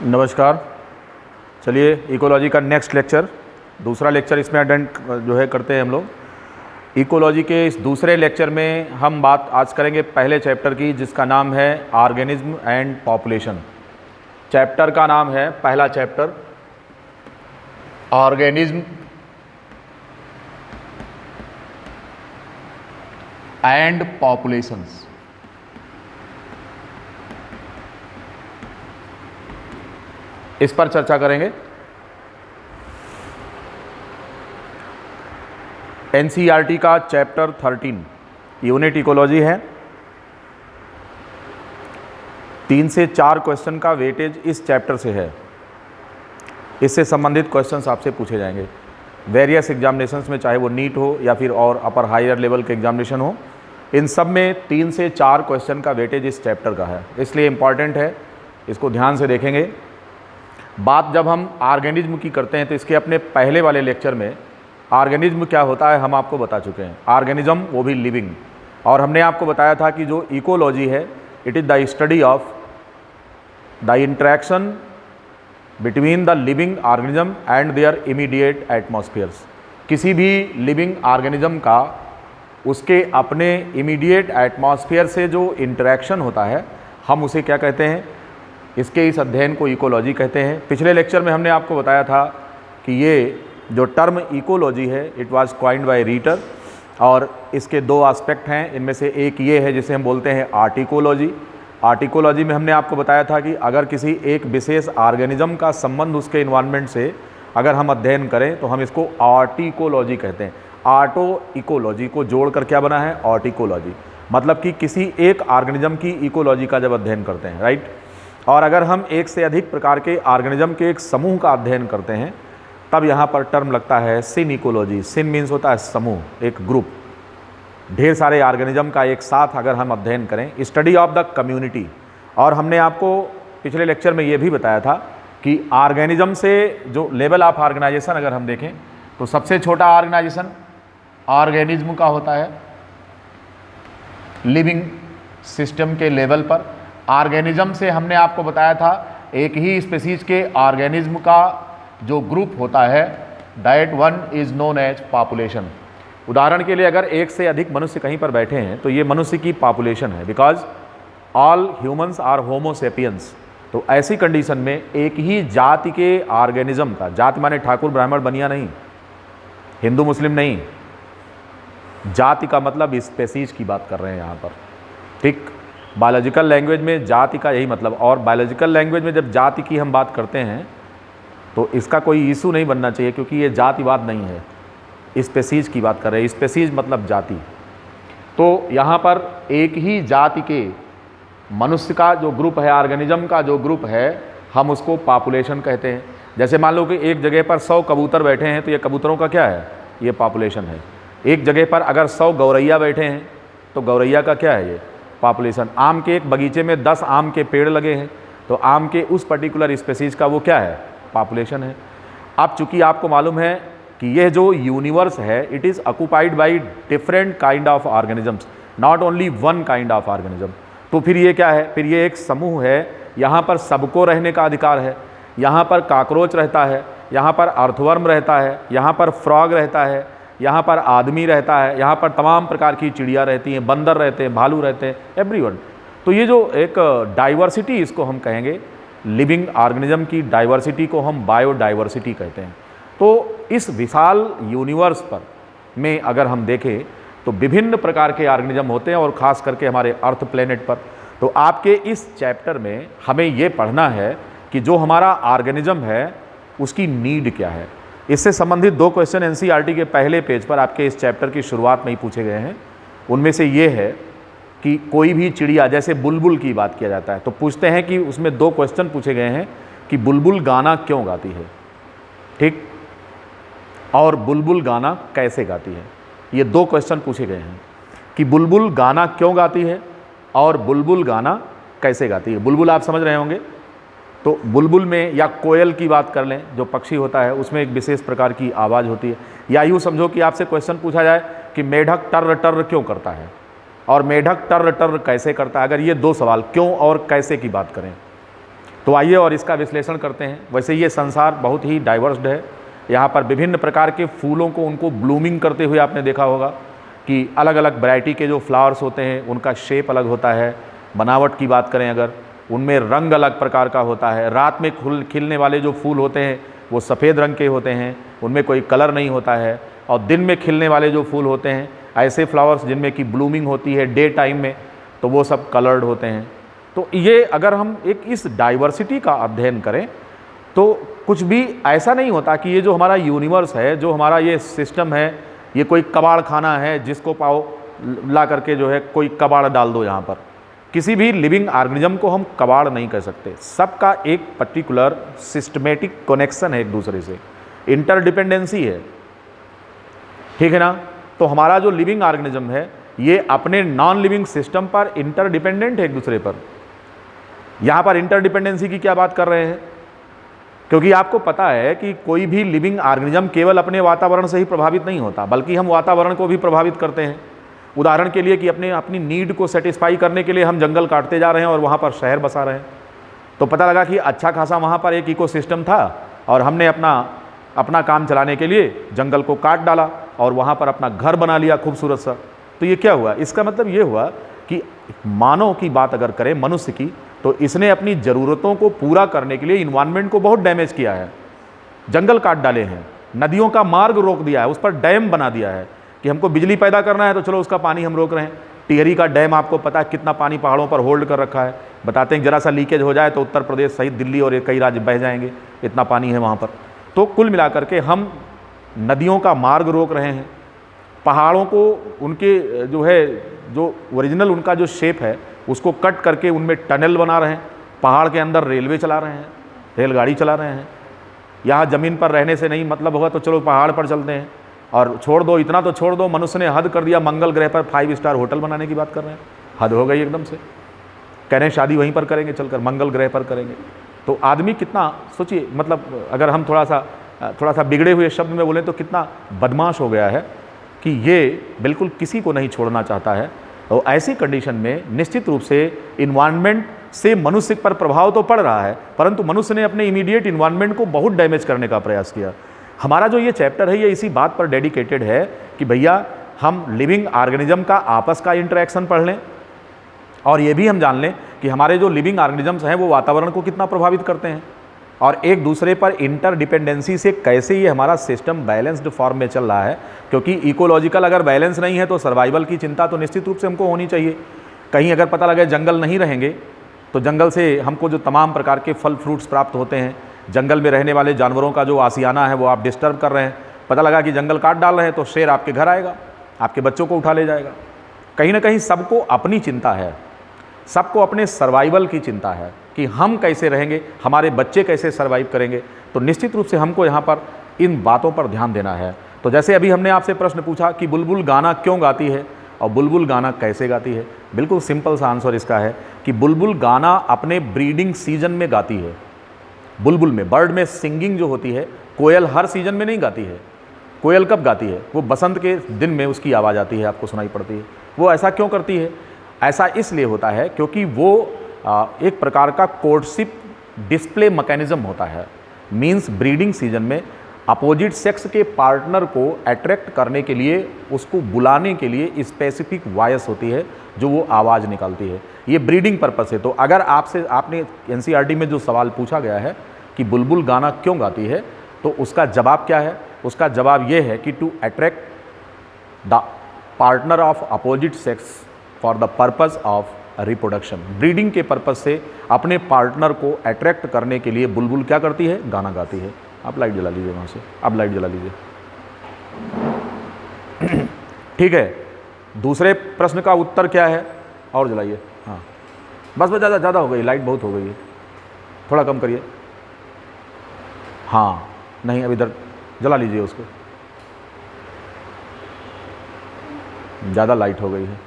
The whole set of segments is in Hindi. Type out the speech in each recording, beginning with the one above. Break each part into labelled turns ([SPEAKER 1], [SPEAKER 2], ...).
[SPEAKER 1] नमस्कार। चलिए इकोलॉजी का नेक्स्ट लेक्चर, दूसरा लेक्चर इसमें अटेंड जो है करते हैं हम लोग। इकोलॉजी के इस दूसरे लेक्चर में हम बात आज करेंगे पहले चैप्टर की, जिसका नाम है ऑर्गेनिज्म एंड पॉपुलेशन। चैप्टर का नाम है, पहला चैप्टर ऑर्गेनिज्म एंड पॉपुलेशंस। इस पर चर्चा करेंगे। एनसीईआरटी का चैप्टर 13 यूनिट इकोलॉजी है। 3 से 4 क्वेश्चन का वेटेज इस चैप्टर से है। इससे संबंधित क्वेश्चंस आपसे पूछे जाएंगे वेरियस एग्जामिनेशंस में, चाहे वो नीट हो या फिर और अपर हायर लेवल के एग्जामिनेशन हो। इन सब में 3 से 4 क्वेश्चन का वेटेज इस चैप्टर का है, इसलिए इम्पॉर्टेंट है, इसको ध्यान से देखेंगे। बात जब हम ऑर्गेनिज्म की करते हैं तो इसके अपने पहले वाले लेक्चर में ऑर्गेनिज्म क्या होता है हम आपको बता चुके हैं। ऑर्गेनिज्म वो भी लिविंग, और हमने आपको बताया था कि जो इकोलॉजी है it is the study of the interaction between the living organism and their immediate atmospheres. किसी भी लिविंग ऑर्गेनिज्म का उसके अपने इमीडिएट एटमॉस्फेयर से जो इंटरेक्शन होता है हम उसे क्या कहते हैं, इसके इस अध्ययन को इकोलॉजी कहते हैं। पिछले लेक्चर में हमने आपको बताया था कि ये जो टर्म इकोलॉजी है इट वाज कॉइन्ड बाय रीटर, और इसके 2 एस्पेक्ट हैं। इनमें से एक ये है जिसे हम बोलते हैं आर्टिकोलॉजी। आर्टिकोलॉजी में हमने आपको बताया था कि अगर किसी एक विशेष ऑर्गेनिज्म का संबंध उसके इन्वायरमेंट से अगर हम अध्ययन करें तो हम इसको आर्टिकोलॉजी कहते हैं। आर्टो इकोलॉजी को जोड़कर क्या बना है, आर्टिकोलॉजी। मतलब कि किसी एक ऑर्गेनिज्म की इकोलॉजी का जब अध्ययन करते हैं, राइट। और अगर हम एक से अधिक प्रकार के ऑर्गेनिज्म के एक समूह का अध्ययन करते हैं तब यहाँ पर टर्म लगता है सिन इकोलॉजी। सिन मीन्स होता है समूह, एक ग्रुप, ढेर सारे ऑर्गेनिज्म का एक साथ अगर हम अध्ययन करें, स्टडी ऑफ द कम्युनिटी। और हमने आपको पिछले लेक्चर में ये भी बताया था कि ऑर्गेनिज्म से जो लेवल ऑफ ऑर्गेनाइजेशन अगर हम देखें तो सबसे छोटा ऑर्गेनाइजेशन ऑर्गेनिज्म का होता है लिविंग सिस्टम के लेवल पर। ऑर्गेनिज्म से हमने आपको बताया था एक ही स्पीसीज के ऑर्गेनिज्म का जो ग्रुप होता है that one is known as population. उदाहरण के लिए अगर एक से अधिक मनुष्य कहीं पर बैठे हैं तो ये मनुष्य की पॉपुलेशन है, because all humans are homo sapiens. तो ऐसी कंडीशन में एक ही जाति के ऑर्गेनिज्म का, जाति माने ठाकुर ब्राह्मण बनिया नहीं, हिंदू मुस्लिम नहीं, जाति का मतलब स्पेसीज की बात कर रहे हैं यहाँ पर, ठीक। बायोलॉजिकल लैंग्वेज में जाति का यही मतलब, और बायोलॉजिकल लैंग्वेज में जब जाति की हम बात करते हैं तो इसका कोई इशू नहीं बनना चाहिए, क्योंकि ये जातिवाद नहीं है, स्पेसीज की बात कर रहे हैं। स्पेसीज मतलब जाति। तो यहाँ पर एक ही जाति के मनुष्य का जो ग्रुप है, ऑर्गेनिज्म का जो ग्रुप है, हम उसको पॉपुलेशन कहते हैं। जैसे मान लो कि एक जगह पर 100 कबूतर बैठे हैं तो ये कबूतरों का क्या है, ये पॉपुलेशन है। एक जगह पर अगर 100 गौरैया बैठे हैं तो गौरैया का क्या है, ये पॉपुलेशन। आम के एक बगीचे में 10 आम के पेड़ लगे हैं तो आम के उस पर्टिकुलर स्पेसीज का वो क्या है, पॉपुलेशन है। अब चूंकि आपको मालूम है कि यह जो यूनिवर्स है it is occupied by different kind of organisms, not only one kind of organism. तो फिर ये क्या है, फिर ये एक समूह है। यहाँ पर सबको रहने का अधिकार है। यहाँ पर कॉकरोच रहता है, यहाँ पर अर्थवर्म रहता है, यहाँ पर फ्रॉग रहता है, यहाँ पर आदमी रहता है, यहाँ पर तमाम प्रकार की चिड़िया रहती हैं, बंदर रहते हैं, भालू रहते हैं, एवरीवन। तो ये जो एक डाइवर्सिटी इसको हम कहेंगे, लिविंग ऑर्गेनिज्म की डाइवर्सिटी को हम बायोडाइवर्सिटी कहते हैं। तो इस विशाल यूनिवर्स पर में अगर हम देखें तो विभिन्न प्रकार के ऑर्गेनिज्म होते हैं, और ख़ास करके हमारे अर्थ प्लेनेट पर। तो आपके इस चैप्टर में हमें ये पढ़ना है कि जो हमारा ऑर्गेनिज्म है उसकी नीड क्या है। इससे संबंधित 2 क्वेश्चन एनसीईआरटी के पहले पेज पर आपके इस चैप्टर की शुरुआत में ही पूछे गए हैं। उनमें से ये है कि कोई भी चिड़िया, जैसे बुलबुल की बात किया जाता है तो पूछते हैं कि उसमें 2 क्वेश्चन पूछे गए हैं कि बुलबुल गाना क्यों गाती है, ठीक, और बुलबुल गाना कैसे गाती है। ये 2 क्वेश्चन पूछे गए हैं कि बुलबुल गाना क्यों गाती है और बुलबुल गाना कैसे गाती है। बुलबुल आप समझ रहे होंगे, तो बुलबुल में, या कोयल की बात कर लें जो पक्षी होता है, उसमें एक विशेष प्रकार की आवाज़ होती है। या यूँ समझो कि आपसे क्वेश्चन पूछा जाए कि मेढक टर्र टर्र क्यों करता है और मेढक टर्र टर्र कैसे करता है। अगर ये 2 सवाल, क्यों और कैसे की बात करें तो आइए और इसका विश्लेषण करते हैं। वैसे ये संसार बहुत ही डाइवर्स्ड है। यहाँ पर विभिन्न प्रकार के फूलों को उनको ब्लूमिंग करते हुए आपने देखा होगा कि अलग अलग वैरायटी के जो फ्लावर्स होते हैं उनका शेप अलग होता है। बनावट की बात करें अगर, उनमें रंग अलग प्रकार का होता है। रात में खिलने वाले जो फूल होते हैं वो सफ़ेद रंग के होते हैं, उनमें कोई कलर नहीं होता है। और दिन में खिलने वाले जो फूल होते हैं, ऐसे फ्लावर्स जिनमें कि ब्लूमिंग होती है डे टाइम में, तो वो सब कलर्ड होते हैं। तो ये अगर हम एक इस डाइवर्सिटी का अध्ययन करें तो कुछ भी ऐसा नहीं होता कि ये जो हमारा यूनिवर्स है, जो हमारा ये सिस्टम है, ये कोई कबाड़ खाना है जिसको पाओ ला करके जो है कोई कबाड़ डाल दो। यहाँ पर किसी भी लिविंग ऑर्गेनिज्म को हम कबाड़ नहीं कह सकते। सबका एक पर्टिकुलर सिस्टमेटिक कनेक्शन है एक दूसरे से, इंटरडिपेंडेंसी है, ठीक है ना। तो हमारा जो लिविंग ऑर्गेनिज्म है ये अपने नॉन लिविंग सिस्टम पर इंटरडिपेंडेंट है एक दूसरे पर। यहाँ पर इंटरडिपेंडेंसी की क्या बात कर रहे हैं, क्योंकि आपको पता है कि कोई भी लिविंग ऑर्गेनिज्म केवल अपने वातावरण से ही प्रभावित नहीं होता, बल्कि हम वातावरण को भी प्रभावित करते हैं। उदाहरण के लिए कि अपनी नीड को सेटिस्फाई करने के लिए हम जंगल काटते जा रहे हैं और वहाँ पर शहर बसा रहे हैं। तो पता लगा कि अच्छा खासा वहाँ पर एक इकोसिस्टम था और हमने अपना काम चलाने के लिए जंगल को काट डाला और वहाँ पर अपना घर बना लिया खूबसूरत सा। तो ये क्या हुआ, इसका मतलब ये हुआ कि मानव की बात अगर करें, मनुष्य की, तो इसने अपनी ज़रूरतों को पूरा करने के लिए इन्वायरमेंट को बहुत डैमेज किया है। जंगल काट डाले हैं, नदियों का मार्ग रोक दिया है, उस पर डैम बना दिया है कि हमको बिजली पैदा करना है तो चलो उसका पानी हम रोक रहे हैं। टिहरी का डैम आपको पता है कितना पानी पहाड़ों पर होल्ड कर रखा है। बताते हैं जरा सा लीकेज हो जाए तो उत्तर प्रदेश सहित दिल्ली और कई राज्य बह जाएंगे, इतना पानी है वहाँ पर। तो कुल मिलाकर के हम नदियों का मार्ग रोक रहे हैं, पहाड़ों को उनके जो ओरिजिनल उनका जो शेप है उसको कट करके उनमें टनल बना रहे हैं, पहाड़ के अंदर रेलवे चला रहे हैं, रेलगाड़ी चला रहे हैं। यहाँ ज़मीन पर रहने से नहीं मतलब होगा तो चलो पहाड़ पर चलते हैं। और छोड़ दो, इतना तो छोड़ दो, मनुष्य ने हद कर दिया, मंगल ग्रह पर 5 स्टार होटल बनाने की बात कर रहे हैं। हद हो गई एकदम से। कह रहे हैं शादी वहीं पर करेंगे, चलकर मंगल ग्रह पर करेंगे। तो आदमी कितना, सोचिए, मतलब अगर हम थोड़ा सा बिगड़े हुए शब्द में बोलें तो कितना बदमाश हो गया है कि ये बिल्कुल किसी को नहीं छोड़ना चाहता है। तो ऐसी कंडीशन में निश्चित रूप से इन्वायरमेंट से मनुष्य पर प्रभाव तो पड़ रहा है, परंतु मनुष्य ने अपने इमीडिएट इन्वायरमेंट को बहुत डैमेज करने का प्रयास किया। हमारा जो ये चैप्टर है ये इसी बात पर डेडिकेटेड है कि भैया हम लिविंग ऑर्गेनिज्म का आपस का इंटरेक्शन पढ़ लें और ये भी हम जान लें कि हमारे जो लिविंग ऑर्गेनिजम्स हैं वो वातावरण को कितना प्रभावित करते हैं और एक दूसरे पर इंटरडिपेंडेंसी से कैसे ये हमारा सिस्टम बैलेंस्ड फॉर्म में चल रहा है। क्योंकि इकोलॉजिकल अगर बैलेंस नहीं है तो सर्वाइवल की चिंता तो निश्चित रूप से हमको होनी चाहिए। कहीं अगर पता लगे जंगल नहीं रहेंगे तो जंगल से हमको जो तमाम प्रकार के फल फ्रूट्स प्राप्त होते हैं, जंगल में रहने वाले जानवरों का जो आशियाना है वो आप डिस्टर्ब कर रहे हैं। पता लगा कि जंगल काट डाल रहे हैं तो शेर आपके घर आएगा, आपके बच्चों को उठा ले जाएगा। कहीं ना कहीं सबको अपनी चिंता है, सबको अपने सर्वाइवल की चिंता है कि हम कैसे रहेंगे, हमारे बच्चे कैसे सर्वाइव करेंगे। तो निश्चित रूप से हमको यहाँ पर इन बातों पर ध्यान देना है। तो जैसे अभी हमने आपसे प्रश्न पूछा कि बुलबुल गाना क्यों गाती है और बुलबुल गाना कैसे गाती है, बिल्कुल सिंपल सा आंसर इसका है कि बुलबुल गाना अपने ब्रीडिंग सीजन में गाती है। बुलबुल में, बर्ड में सिंगिंग जो होती है, कोयल हर सीजन में नहीं गाती है। कोयल कब गाती है? वो बसंत के दिन में उसकी आवाज़ आती है, आपको सुनाई पड़ती है। वो ऐसा क्यों करती है? ऐसा इसलिए होता है क्योंकि वो एक प्रकार का कोर्टशिप डिस्प्ले मैकेनिज्म होता है। मींस ब्रीडिंग सीजन में अपोजिट सेक्स के पार्टनर को अट्रैक्ट करने के लिए, उसको बुलाने के लिए स्पेसिफिक वॉइस होती है जो वो आवाज़ निकालती है। ये ब्रीडिंग पर्पस है। तो अगर आपने एनसीईआरटी में जो सवाल पूछा गया है कि बुलबुल गाना क्यों गाती है, तो उसका जवाब क्या है? उसका जवाब ये है कि to attract the partner of opposite sex for the purpose of reproduction. Breeding के पर्पस से अपने पार्टनर को अट्रैक्ट करने के लिए बुलबुल क्या करती है? गाना गाती है। आप लाइट जला लीजिए वहाँ से, आप लाइट जला लीजिए। ठीक है, दूसरे प्रश्न का उत्तर क्या है? और जलाइए। हाँ बस ज़्यादा हो गई, लाइट बहुत हो गई है, थोड़ा कम करिए। हाँ नहीं, अब इधर जला लीजिए उसको, ज़्यादा लाइट हो गई है।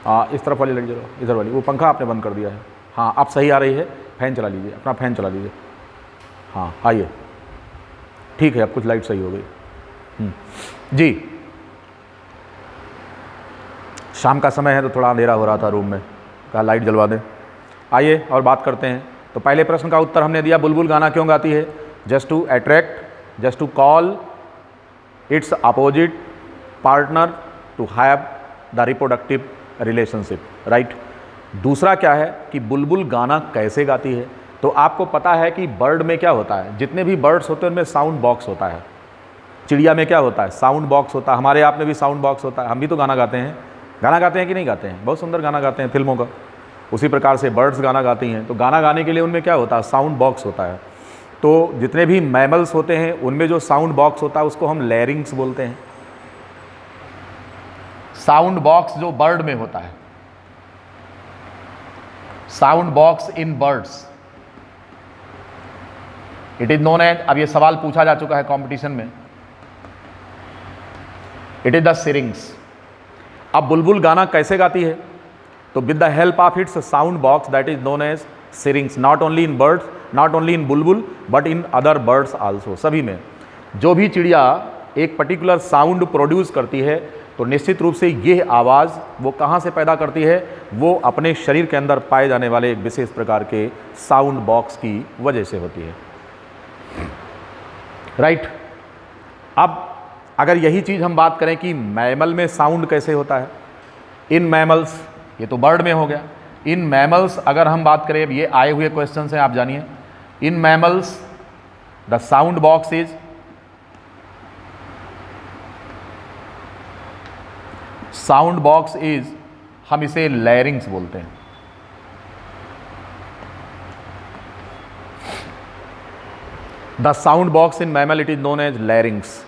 [SPEAKER 1] हाँ इस तरफ वाली लाइट जलाओ, इधर वाली। वो पंखा आपने बंद कर दिया है। हाँ अब सही आ रही है। फैन चला लीजिए, अपना फैन चला लीजिए। हाँ आइए, ठीक है, अब कुछ लाइट सही हो गई। जी, शाम का समय है तो थोड़ा अंधेरा हो रहा था रूम में, कहा लाइट जलवा दें। आइए और बात करते हैं। तो तो पहले प्रश्न का उत्तर हमने दिया, बुलबुल गाना क्यों गाती है? Just to attract, just to call its opposite partner to have the reproductive relationship, right. दूसरा क्या है कि बुलबुल गाना कैसे गाती है? तो आपको पता है कि बर्ड में क्या होता है, जितने भी बर्ड्स होते हैं उनमें साउंड बॉक्स होता है। चिड़िया में क्या होता है? साउंड बॉक्स होता है। हमारे आप में भी साउंड बॉक्स होता है। हम भी तो गाना गाते हैं। गाना गाते हैं कि नहीं गाते हैं? बहुत सुंदर गाना गाते हैं फिल्मों का। उसी प्रकार से बर्ड्स गाना गाती हैं। तो गाना गाने के लिए उनमें क्या होता है? साउंड बॉक्स होता है। तो जितने भी मैमल्स होते हैं उनमें जो साउंड बॉक्स होता है उसको हम लैरिंग्स बोलते हैं। साउंड बॉक्स जो बर्ड में होता है, sound box in birds, it is known as, अब ये सवाल पूछा जा चुका है कंपटीशन में, इट इज द सिरिंग्स। अब बुलबुल गाना कैसे गाती है? तो with the help of its sound box that is known as syrinx, not only in birds, not only in bulbul but in other birds also. सभी में जो भी चिड़िया एक पर्टिकुलर साउंड प्रोड्यूस करती है तो निश्चित रूप से ये आवाज़ वो कहाँ से पैदा करती है? वो अपने शरीर के अंदर पाए जाने वाले एक विशेष प्रकार के साउंड बॉक्स की वजह से होती है, राइट। अब अगर यही चीज़ हम बात करें कि मैमल में साउंड कैसे होता है, इन मैमल्स, ये तो बर्ड में हो गया। इन मैमल्स अगर हम बात करें, ये आए हुए क्वेश्चन हैं, आप जानिए। In mammals the sound box is, sound box is, हम इसे लैरिंग्स बोलते हैं। The sound box in mammal it is known as larynx.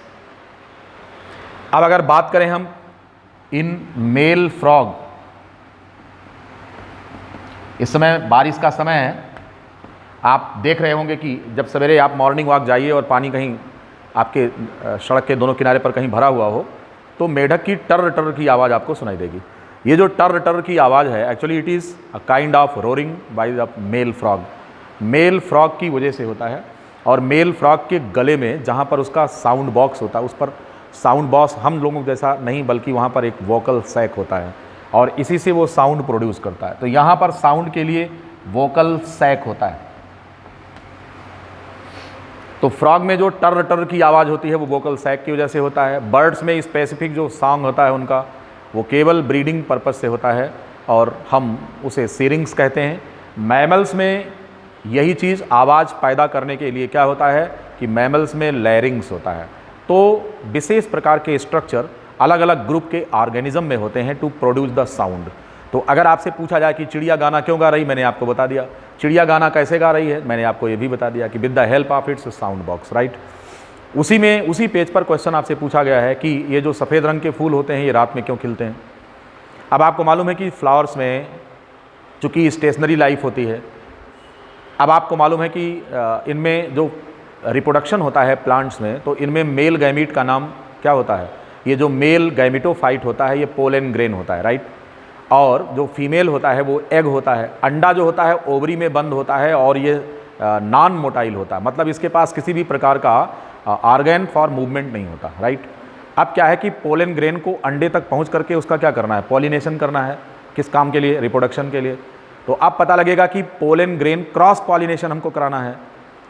[SPEAKER 1] अब अगर बात करें हम इन मेल फ्रॉग, इस समय बारिश का समय है, आप देख रहे होंगे कि जब सवेरे आप मॉर्निंग वॉक जाइए और पानी कहीं आपके सड़क के दोनों किनारे पर कहीं भरा हुआ हो तो मेढक की टर टर की आवाज़ आपको सुनाई देगी। ये जो टर टर की आवाज़ है actually it is a kind of roaring by the male frog. Male frog की वजह से होता है। और मेल फ्रॉग के गले में जहाँ पर उसका साउंड बॉक्स होता है उस पर साउंड बॉक्स हम लोगों जैसा नहीं बल्कि वहाँ पर एक वोकल सैक होता है और इसी से वो साउंड प्रोड्यूस करता है। तो यहाँ पर साउंड के लिए वोकल सैक होता है। तो फ्रॉग में जो टर टर की आवाज़ होती है वो वोकल सैक की वजह से होता है। बर्ड्स में स्पेसिफिक जो सॉन्ग होता है उनका वो केवल ब्रीडिंग पर्पस से होता है और हम उसे सिरिंग्स कहते हैं। मैमल्स में यही चीज़ आवाज़ पैदा करने के लिए क्या होता है कि मैमल्स में लैरिंग्स होता है। तो विशेष प्रकार के स्ट्रक्चर अलग अलग ग्रुप के ऑर्गेनिज्म में होते हैं टू प्रोड्यूस द साउंड। तो अगर आपसे पूछा जाए कि चिड़िया गाना क्यों गा रही, मैंने आपको बता दिया। चिड़िया गाना कैसे गा रही है, मैंने आपको ये भी बता दिया कि with the help of its sound box, right. उसी पेज पर क्वेश्चन आपसे पूछा गया है कि ये जो सफ़ेद रंग के फूल होते हैं ये रात में क्यों खिलते हैं। अब आपको मालूम है कि फ्लावर्स में चूँकि स्टेशनरी लाइफ होती है, अब आपको मालूम है कि इनमें जो रिप्रोडक्शन होता है प्लांट्स में तो इनमें मेल गैमीट का नाम क्या होता है? ये जो मेल गैमिटोफाइट होता है ये पोलन ग्रेन होता है, राइट। और जो फीमेल होता है वो एग होता है। अंडा जो होता है ओवरी में बंद होता है और ये नॉन मोटाइल होता है, मतलब इसके पास किसी भी प्रकार का ऑर्गन फॉर मूवमेंट नहीं होता, राइट। अब क्या है कि पोलन ग्रेन को अंडे तक पहुंच करके उसका क्या करना है? पॉलिनेशन करना है। किस काम के लिए? रिप्रोडक्शन के लिए। तो अब पता लगेगा कि पोलन ग्रेन क्रॉस पॉलिनेशन हमको कराना है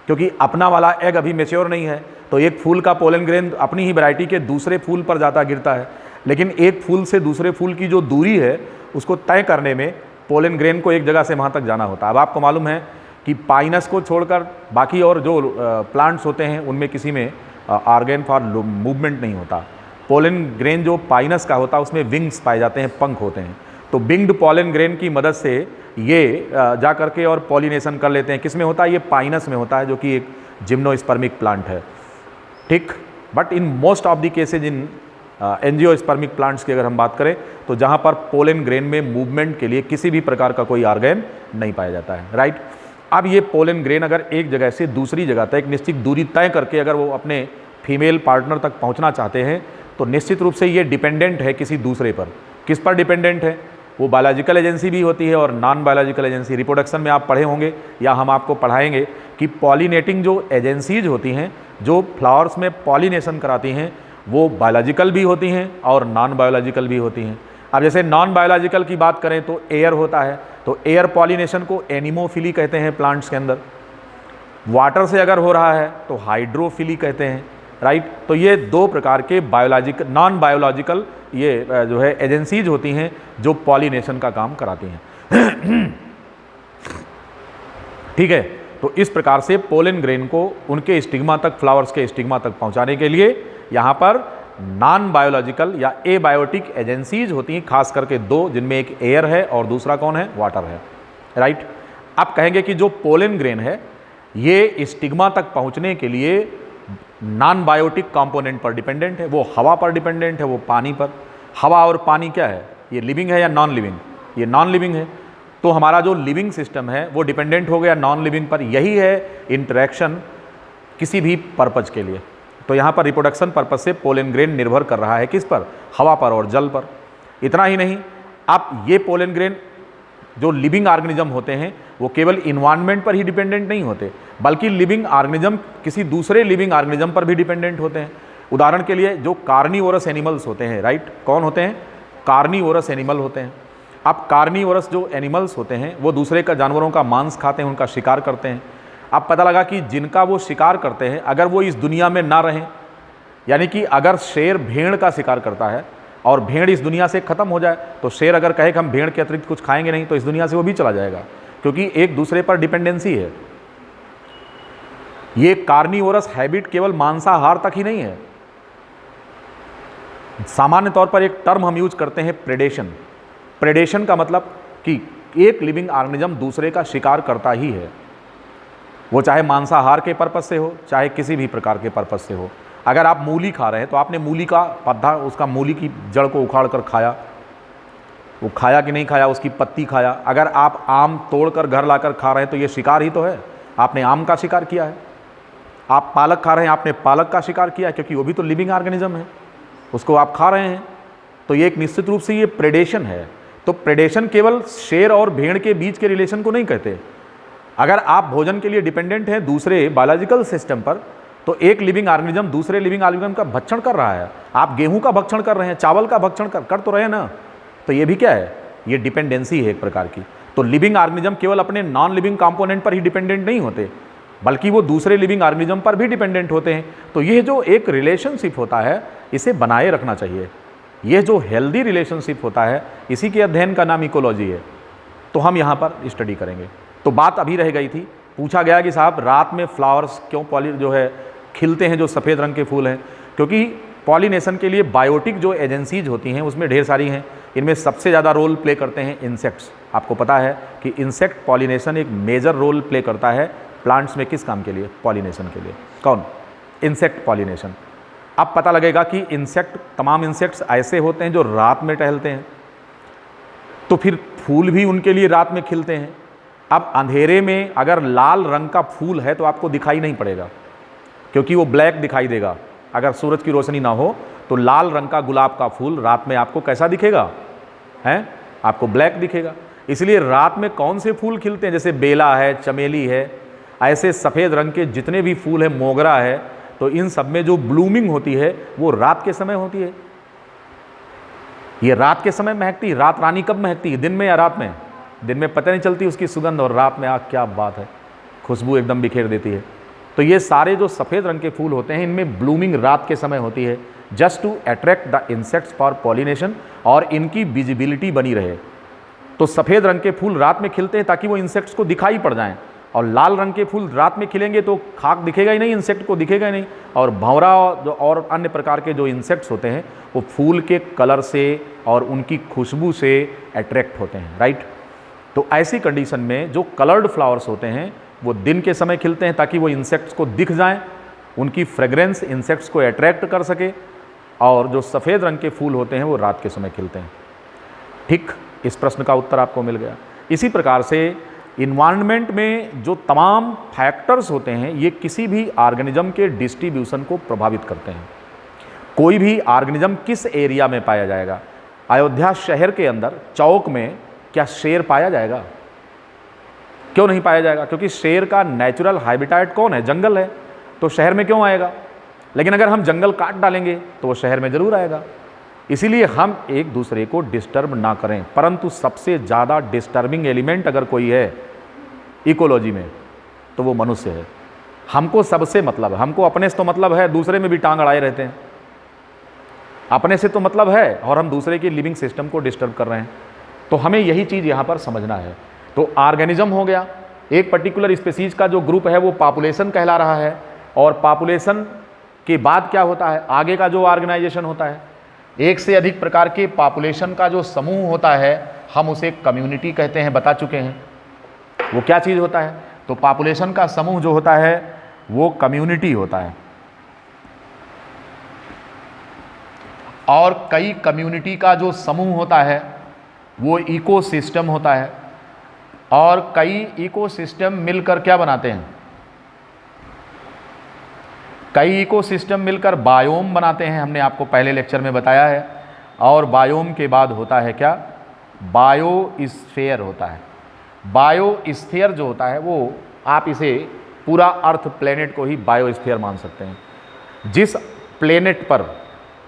[SPEAKER 1] क्योंकि अपना वाला एग अभी मैच्योर नहीं है। तो एक फूल का पोलन ग्रेन अपनी ही वैरायटी के दूसरे फूल पर जाता गिरता है, लेकिन एक फूल से दूसरे फूल की जो दूरी है उसको तय करने में पोलन ग्रेन को एक जगह से वहाँ तक जाना होता है। अब आपको मालूम है कि पाइनस को छोड़कर बाकी और जो प्लांट्स होते हैं उनमें किसी में ऑर्गन फॉर मूवमेंट नहीं होता। पोलन ग्रेन जो पाइनस का होता है उसमें विंग्स पाए जाते हैं, पंख होते हैं। तो विंग्ड पोलन ग्रेन की मदद से ये जा करके और पॉलिनेशन कर लेते हैं। किस में होता है? ये पाइनस में होता है जो कि एक जिम्नोस्पर्मिक प्लांट है, ठीक। But in most of the cases in angiospermic plants की अगर हम बात करें तो जहाँ पर पोलन ग्रेन में मूवमेंट के लिए किसी भी प्रकार का कोई ऑर्गन नहीं पाया जाता है, राइट। अब ये पोलन ग्रेन अगर एक जगह से दूसरी जगह तक एक निश्चित दूरी तय करके अगर वो अपने फीमेल पार्टनर तक पहुँचना चाहते हैं तो निश्चित रूप से ये डिपेंडेंट है किसी दूसरे पर। किस पर डिपेंडेंट है? वो बायोलॉजिकल एजेंसी भी होती है और नॉन बायोलॉजिकल एजेंसी। रिप्रोडक्शन में आप पढ़े होंगे या हम आपको पढ़ाएंगे कि पॉलिनेटिंग जो एजेंसीज होती हैं जो फ्लावर्स में पॉलिनेशन कराती हैं वो बायोलॉजिकल भी होती हैं और नॉन बायोलॉजिकल भी होती हैं।
[SPEAKER 2] अब जैसे नॉन बायोलॉजिकल की बात करें तो एयर होता है, तो एयर पॉलिनेशन को एनिमोफिली कहते हैं प्लांट्स के अंदर। वाटर से अगर हो रहा है तो हाइड्रोफिली कहते हैं, राइट। तो ये दो प्रकार के बायोलॉजिकल नॉन बायोलॉजिकल ये जो है एजेंसीज होती हैं जो पॉलिनेशन का काम कराती हैं। ठीक है, तो इस प्रकार से पोलन ग्रेन को उनके स्टिग्मा तक, फ्लावर्स के स्टिग्मा तक पहुंचाने के लिए यहाँ पर नॉन बायोलॉजिकल या एबायोटिक एजेंसीज होती हैं, खास करके दो, जिनमें एक एयर है और दूसरा कौन है, वाटर है, राइट। आप कहेंगे कि जो पोलन ग्रेन है ये स्टिग्मा तक पहुंचने के लिए नॉन बायोटिक कंपोनेंट पर डिपेंडेंट है, वो हवा पर डिपेंडेंट है, वो पानी पर। हवा और पानी क्या है, ये लिविंग है या नॉन लिविंग, ये नॉन लिविंग है। तो हमारा जो लिविंग सिस्टम है वो डिपेंडेंट हो गया नॉन लिविंग पर। यही है इंटरेक्शन किसी भी पर्पज के लिए। तो यहाँ पर रिप्रोडक्शन पर्पज से पोलन ग्रेन निर्भर कर रहा है किस पर, हवा पर और जल पर। इतना ही नहीं, आप ये पोलन ग्रेन जो लिविंग ऑर्गेनिज्म होते हैं वो केवल इन्वायरमेंट पर ही डिपेंडेंट नहीं होते, बल्कि लिविंग ऑर्गेनिज्म किसी दूसरे लिविंग ऑर्गेनिज्म पर भी डिपेंडेंट होते हैं। उदाहरण के लिए जो कार्निवोरस एनिमल्स होते हैं, राइट, कौन होते हैं, कार्निवोरस एनिमल होते हैं। अब कार्निवोरस जो एनिमल्स होते हैं वो दूसरे का जानवरों का मांस खाते हैं, उनका शिकार करते हैं। अब पता लगा कि जिनका वो शिकार करते हैं अगर वो इस दुनिया में ना रहें, यानी कि अगर शेर भेड़ का शिकार करता है और भेड़ इस दुनिया से खत्म हो जाए, तो शेर अगर कहे कि हम भेड़ के अतिरिक्त कुछ खाएंगे नहीं, तो इस दुनिया से वो भी चला जाएगा, क्योंकि एक दूसरे पर डिपेंडेंसी है। ये कार्निवोरस हैबिट केवल मांसाहार तक ही नहीं है। सामान्य तौर पर एक टर्म हम यूज करते हैं, प्रेडेशन। प्रेडेशन का मतलब कि एक लिविंग ऑर्गेनिज्म दूसरे का शिकार करता ही है, वो चाहे मांसाहार के पर्पज से हो, चाहे किसी भी प्रकार के पर्पज से हो। अगर आप मूली खा रहे हैं तो आपने मूली का पौधा, उसका मूली की जड़ को उखाड़ कर खाया, वो खाया कि नहीं खाया, उसकी पत्ती खाया। अगर आप आम तोड़कर घर लाकर खा रहे हैं तो ये शिकार ही तो है, आपने आम का शिकार किया है। आप पालक खा रहे हैं, आपने पालक का शिकार किया, क्योंकि वो भी तो लिविंग ऑर्गेनिज्म है, उसको आप खा रहे हैं। तो ये एक निश्चित रूप से ये प्रेडेशन है। तो प्रेडेशन केवल शेर और भेड़ के बीच के रिलेशन को नहीं कहते। अगर आप भोजन के लिए डिपेंडेंट हैं दूसरे बायोलॉजिकल सिस्टम पर, तो एक लिविंग ऑर्गेनिज्म दूसरे लिविंग ऑर्गेनिज्म का भक्षण कर रहा है। आप गेहूं का भक्षण कर रहे हैं, चावल का भक्षण कर तो रहे हैं ना। तो ये भी क्या है, ये डिपेंडेंसी है एक प्रकार की। तो लिविंग ऑर्गेनिज्म केवल अपने नॉन लिविंग कंपोनेंट पर ही डिपेंडेंट नहीं होते, बल्कि वो दूसरे लिविंग ऑर्गेनिज्म पर भी डिपेंडेंट होते हैं। तो ये जो एक रिलेशनशिप होता है, इसे बनाए रखना चाहिए। ये जो हेल्दी रिलेशनशिप होता है, इसी के अध्ययन का नाम इकोलॉजी है। तो हम यहाँ पर स्टडी करेंगे। तो बात अभी रह गई थी, पूछा गया कि साहब रात में फ्लावर्स क्यों जो है खिलते हैं, जो सफ़ेद रंग के फूल हैं। क्योंकि पॉलिनेशन के लिए बायोटिक जो एजेंसीज होती हैं उसमें ढेर सारी हैं। इनमें सबसे ज़्यादा रोल प्ले करते हैं इंसेक्ट्स। आपको पता है कि इंसेक्ट पॉलिनेशन एक मेजर रोल प्ले करता है प्लांट्स में। किस काम के लिए, पॉलिनेशन के लिए। कौन, इंसेक्ट पॉलिनेशन। अब पता लगेगा कि इंसेक्ट, तमाम इंसेक्ट्स ऐसे होते हैं जो रात में टहलते हैं, तो फिर फूल भी उनके लिए रात में खिलते हैं। अब अंधेरे में अगर लाल रंग का फूल है तो आपको दिखाई नहीं पड़ेगा, क्योंकि वो ब्लैक दिखाई देगा। अगर सूरज की रोशनी ना हो तो लाल रंग का गुलाब का फूल रात में आपको कैसा दिखेगा, हैं, आपको ब्लैक दिखेगा। इसलिए रात में कौन से फूल खिलते हैं, जैसे बेला है, चमेली है, ऐसे सफ़ेद रंग के जितने भी फूल है, मोगरा है, तो इन सब में जो ब्लूमिंग होती है वो रात के समय होती है। ये रात के समय महकती है। रात रानी कब महकती है, दिन में या रात में? दिन में पता नहीं चलती उसकी सुगंध, और रात में क्या बात है, खुशबू एकदम बिखेर देती है। तो ये सारे जो सफ़ेद रंग के फूल होते हैं, इनमें ब्लूमिंग रात के समय होती है, just to attract the insects for pollination, और इनकी विजिबिलिटी बनी रहे। तो सफ़ेद रंग के फूल रात में खिलते हैं ताकि वो इंसेक्ट्स को दिखाई पड़ जाएं, और लाल रंग के फूल रात में खिलेंगे तो खाक दिखेगा ही नहीं, इंसेक्ट को दिखेगा ही नहीं। और भंवरा और अन्य प्रकार के जो इंसेक्ट्स होते हैं वो फूल के कलर से और उनकी खुशबू से अट्रैक्ट होते हैं, राइट। तो ऐसी कंडीशन में जो कलर्ड फ्लावर्स होते हैं वो दिन के समय खिलते हैं ताकि वो इंसेक्ट्स को दिख जाएं, उनकी फ्रेग्रेंस इंसेक्ट्स को अट्रैक्ट कर सके। और जो सफ़ेद रंग के फूल होते हैं वो रात के समय खिलते हैं। ठीक, इस प्रश्न का उत्तर आपको मिल गया। इसी प्रकार से इन्वायरमेंट में जो तमाम फैक्टर्स होते हैं ये किसी भी ऑर्गेनिज्म के डिस्ट्रीब्यूशन को प्रभावित करते हैं। कोई भी ऑर्गेनिज्म किस एरिया में पाया जाएगा? अयोध्या शहर के अंदर चौक में क्या शेर पाया जाएगा? क्यों नहीं पाया जाएगा? क्योंकि शेर का नेचुरल हैबिटेट कौन है? जंगल है। तो शहर में क्यों आएगा? लेकिन अगर हम जंगल काट डालेंगे तो वो शहर में ज़रूर आएगा। इसीलिए हम एक दूसरे को डिस्टर्ब ना करें। परंतु सबसे ज़्यादा डिस्टर्बिंग एलिमेंट अगर कोई है इकोलॉजी में तो वो मनुष्य है। हमको सबसे मतलब है, हमको अपने से तो मतलब है, दूसरे में भी टांग अड़ाए रहते हैं। अपने से तो मतलब है और हम दूसरे के लिविंग सिस्टम को डिस्टर्ब कर रहे हैं। तो हमें यही चीज़ यहाँ पर समझना है। तो ऑर्गेनिज्म हो गया, एक पर्टिकुलर स्पीसीज का जो ग्रुप है वो पॉपुलेशन कहला रहा है। और पॉपुलेशन के बाद क्या होता है, आगे का जो ऑर्गेनाइजेशन होता है, एक से अधिक प्रकार के पॉपुलेशन का जो समूह होता है हम उसे कम्युनिटी कहते हैं, बता चुके हैं। वो क्या चीज़ होता है, तो पॉपुलेशन का समूह जो होता है वो कम्युनिटी होता है। और कई कम्युनिटी का जो समूह होता है वो इकोसिस्टम होता है। और कई इकोसिस्टम मिलकर क्या बनाते हैं, कई इकोसिस्टम मिलकर बायोम बनाते हैं, हमने आपको पहले लेक्चर में बताया है। और बायोम के बाद होता है क्या, बायोस्फीयर होता है। बायोस्फीयर जो होता है वो आप इसे पूरा अर्थ प्लेनेट को ही बायोस्फीयर मान सकते हैं। जिस प्लेनेट पर,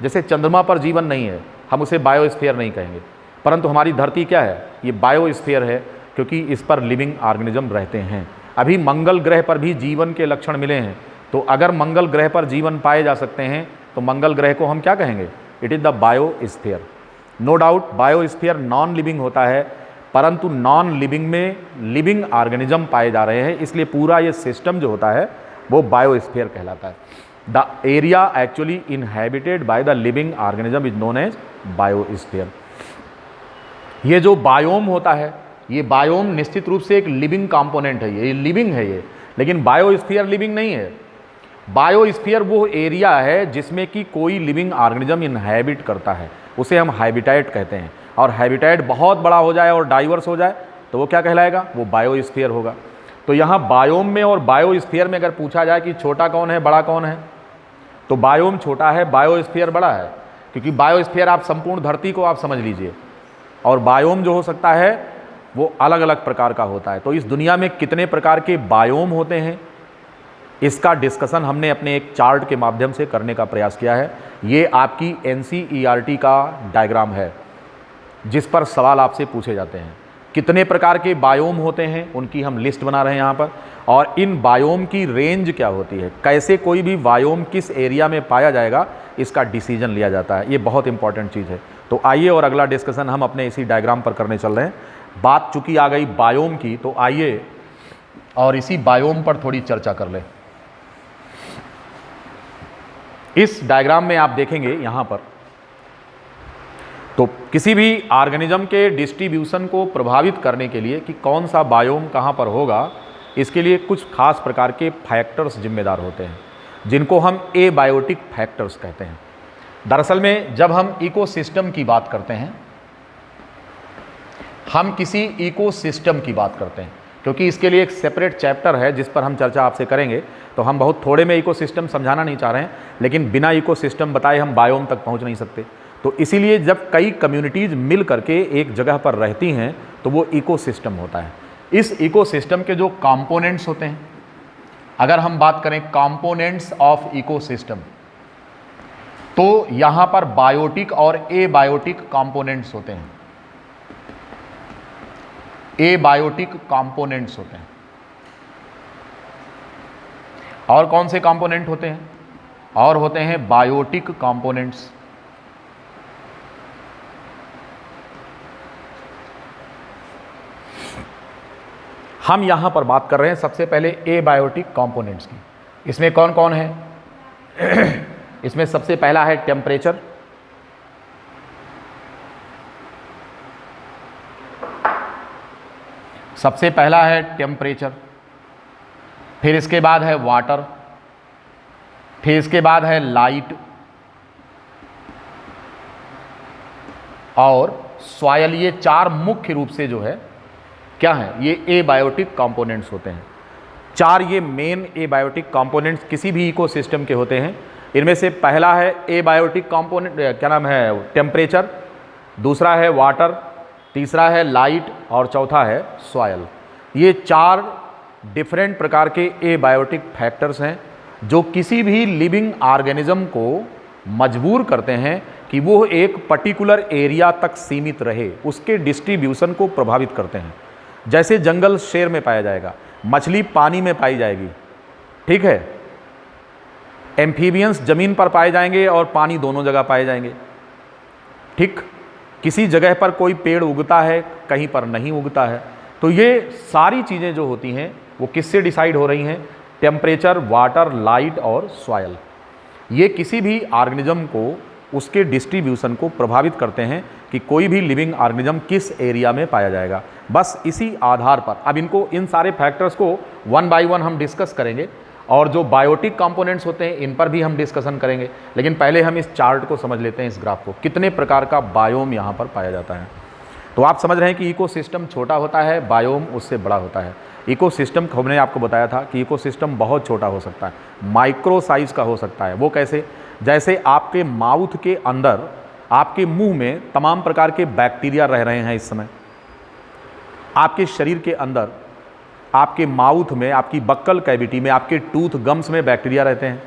[SPEAKER 2] जैसे चंद्रमा पर जीवन नहीं है, हम उसे बायोस्फीयर नहीं कहेंगे, परंतु हमारी धरती क्या है, ये बायोस्फीयर है, क्योंकि इस पर लिविंग ऑर्गेनिज्म रहते हैं। अभी मंगल ग्रह पर भी जीवन के लक्षण मिले हैं, तो अगर मंगल ग्रह पर जीवन पाए जा सकते हैं तो मंगल ग्रह को हम क्या कहेंगे, it is the biosphere. No doubt biosphere non living होता है, परंतु नॉन लिविंग में लिविंग ऑर्गेनिज्म पाए जा रहे हैं, इसलिए पूरा ये सिस्टम जो होता है वो बायोस्फीयर कहलाता है। The area actually inhabited by the living organism is known as biosphere. ये जो बायोम होता है, ये बायोम निश्चित रूप से एक लिविंग कंपोनेंट है, ये लिविंग है ये, लेकिन बायोस्फीयर लिविंग नहीं है। बायोस्फीयर वो एरिया है जिसमें कि कोई लिविंग ऑर्गेनिज्म इनहेबिट करता है, उसे हम हैबिटेट कहते हैं। और हैबिटेट बहुत बड़ा हो जाए और डाइवर्स हो जाए तो वो क्या कहलाएगा, वो बायोस्फीयर होगा। तो यहाँ बायोम में और बायोस्फीयर में अगर पूछा जाए कि छोटा कौन है बड़ा कौन है, तो बायोम छोटा है, बायोस्फीयर बड़ा है। क्योंकि बायोस्फीयर आप संपूर्ण धरती को आप समझ लीजिए, और बायोम जो हो सकता है वो अलग अलग प्रकार का होता है। तो इस दुनिया में कितने प्रकार के बायोम होते हैं, इसका डिस्कशन हमने अपने एक चार्ट के माध्यम से करने का प्रयास किया है। ये आपकी NCERT का डायग्राम है जिस पर सवाल आपसे पूछे जाते हैं। कितने प्रकार के बायोम होते हैं उनकी हम लिस्ट बना रहे हैं यहाँ पर, और इन बायोम की रेंज क्या होती है, कैसे कोई भी बायोम किस एरिया में पाया जाएगा इसका डिसीजन लिया जाता है। ये बहुत इंपॉर्टेंट चीज़ है। तो आइए और अगला डिस्कशन हम अपने इसी डायग्राम पर करने चल रहे हैं। बात चूँकि आ गई बायोम की, तो आइए और इसी बायोम पर थोड़ी चर्चा कर लें। इस डायग्राम में आप देखेंगे यहाँ पर, तो किसी भी ऑर्गेनिज्म के डिस्ट्रीब्यूशन को प्रभावित करने के लिए कि कौन सा बायोम कहाँ पर होगा, इसके लिए कुछ खास प्रकार के फैक्टर्स जिम्मेदार होते हैं, जिनको हम एबायोटिक फैक्टर्स कहते हैं। दरअसल में जब हम इकोसिस्टम की बात करते हैं, हम किसी इकोसिस्टम की बात करते हैं, क्योंकि इसके लिए एक सेपरेट चैप्टर है जिस पर हम चर्चा आपसे करेंगे। तो हम बहुत थोड़े में इकोसिस्टम समझाना नहीं चाह रहे हैं, लेकिन बिना इकोसिस्टम बताए हम बायोम तक पहुंच नहीं सकते। तो इसीलिए जब कई कम्युनिटीज़ मिल करके एक जगह पर रहती हैं तो वो इकोसिस्टम होता है। इस इकोसिस्टम के जो कंपोनेंट्स होते हैं, अगर हम बात करें कंपोनेंट्स ऑफ इकोसिस्टम, तो यहाँ पर बायोटिक और एबायोटिक कंपोनेंट्स होते हैं। एबायोटिक कंपोनेंट्स होते हैं। और कौन से कंपोनेंट होते हैं, और होते हैं बायोटिक कंपोनेंट्स। हम यहां पर बात कर रहे हैं सबसे पहले एबायोटिक कंपोनेंट्स की। इसमें कौन कौन है इसमें सबसे पहला है टेम्परेचर, सबसे पहला है टेम्परेचर, फिर इसके बाद है वाटर, फिर इसके बाद है लाइट और सॉयल। ये चार मुख्य रूप से जो है क्या है, ये एबायोटिक कंपोनेंट्स होते हैं। चार ये मेन एबायोटिक कंपोनेंट्स किसी भी इकोसिस्टम के होते हैं। इनमें से पहला है एबायोटिक कंपोनेंट, क्या नाम है, टेम्परेचर, दूसरा है वाटर, तीसरा है लाइट और चौथा है सॉयल। ये चार डिफरेंट प्रकार के एबायोटिक फैक्टर्स हैं जो किसी भी लिविंग ऑर्गेनिज्म को मजबूर करते हैं कि वो एक पर्टिकुलर एरिया तक सीमित रहे, उसके डिस्ट्रीब्यूशन को प्रभावित करते हैं। जैसे जंगल शेर में पाया जाएगा, मछली पानी में पाई जाएगी, ठीक है, एम्फीबियंस जमीन पर पाए जाएंगे और पानी दोनों जगह पाए जाएंगे, ठीक। किसी जगह पर कोई पेड़ उगता है, कहीं पर नहीं उगता है। तो ये सारी चीज़ें जो होती हैं वो किससे डिसाइड हो रही हैं? टेम्परेचर, वाटर, लाइट और सॉयल। ये किसी भी ऑर्गेनिज्म को, उसके डिस्ट्रीब्यूशन को प्रभावित करते हैं कि कोई भी लिविंग ऑर्गेनिज्म किस एरिया में पाया जाएगा। बस इसी आधार पर अब इनको, इन सारे फैक्टर्स को वन बाय वन हम डिस्कस करेंगे और जो बायोटिक कंपोनेंट्स होते हैं इन पर भी हम डिस्कशन करेंगे। लेकिन पहले हम इस चार्ट को समझ लेते हैं, इस ग्राफ को। कितने प्रकार का बायोम यहाँ पर पाया जाता है। तो आप समझ रहे हैं कि इकोसिस्टम छोटा होता है, बायोम उससे बड़ा होता है। इकोसिस्टम हमने आपको बताया था कि इकोसिस्टम बहुत छोटा हो सकता है, माइक्रो साइज का हो सकता है। वो कैसे? जैसे आपके माउथ के अंदर, आपके मुंह में तमाम प्रकार के बैक्टीरिया रह रहे हैं इस समय। आपके शरीर के अंदर, आपके माउथ में, आपकी बक्कल कैविटी में, आपके टूथ गम्स में बैक्टीरिया रहते हैं।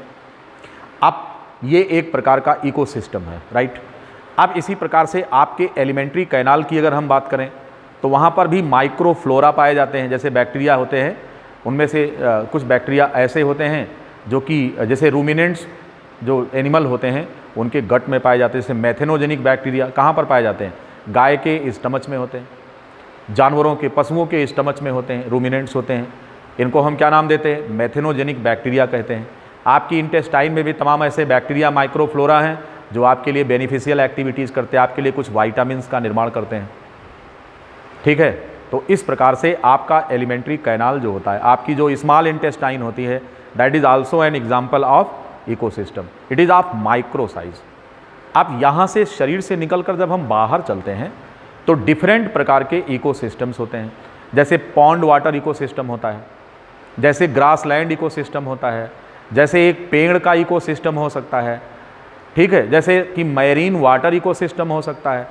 [SPEAKER 2] अब ये एक प्रकार का इकोसिस्टम है, राइट। अब इसी प्रकार से आपके एलिमेंट्री कैनाल की अगर हम बात करें तो वहाँ पर भी माइक्रोफ्लोरा पाए जाते हैं। जैसे बैक्टीरिया होते हैं, उनमें से कुछ बैक्टीरिया ऐसे होते हैं जो कि जैसे रूमिनेंट्स जो एनिमल होते हैं उनके गट में पाए जाते हैं। जैसे मैथेनोजेनिक बैक्टीरिया कहाँ पर पाए जाते हैं? गाय के स्टमच में होते हैं, जानवरों के, पशुओं के स्टमच में होते हैं, रूमिनेंट्स होते हैं। इनको हम क्या नाम देते हैं? मैथेनोजेनिक बैक्टीरिया कहते हैं। आपकी इंटेस्टाइन में भी तमाम ऐसे बैक्टीरिया, माइक्रोफ्लोरा हैं जो आपके लिए बेनिफिशियल एक्टिविटीज़ करते हैं, आपके लिए कुछ वाइटामिन्स का निर्माण करते हैं, ठीक है। तो इस प्रकार से आपका एलिमेंट्री कैनाल जो होता है, आपकी जो स्मॉल इंटेस्टाइन होती है, that is also an example of ecosystem. It is of micro size. अब यहाँ से, शरीर से निकलकर जब हम बाहर चलते हैं तो डिफरेंट प्रकार के इकोसिस्टम्स होते हैं। जैसे पॉन्ड वाटर इकोसिस्टम होता है, जैसे ग्रासलैंड इकोसिस्टम होता है, जैसे एक पेड़ का इकोसिस्टम हो सकता है, ठीक है, जैसे कि मैरीन वाटर इकोसिस्टम हो सकता है,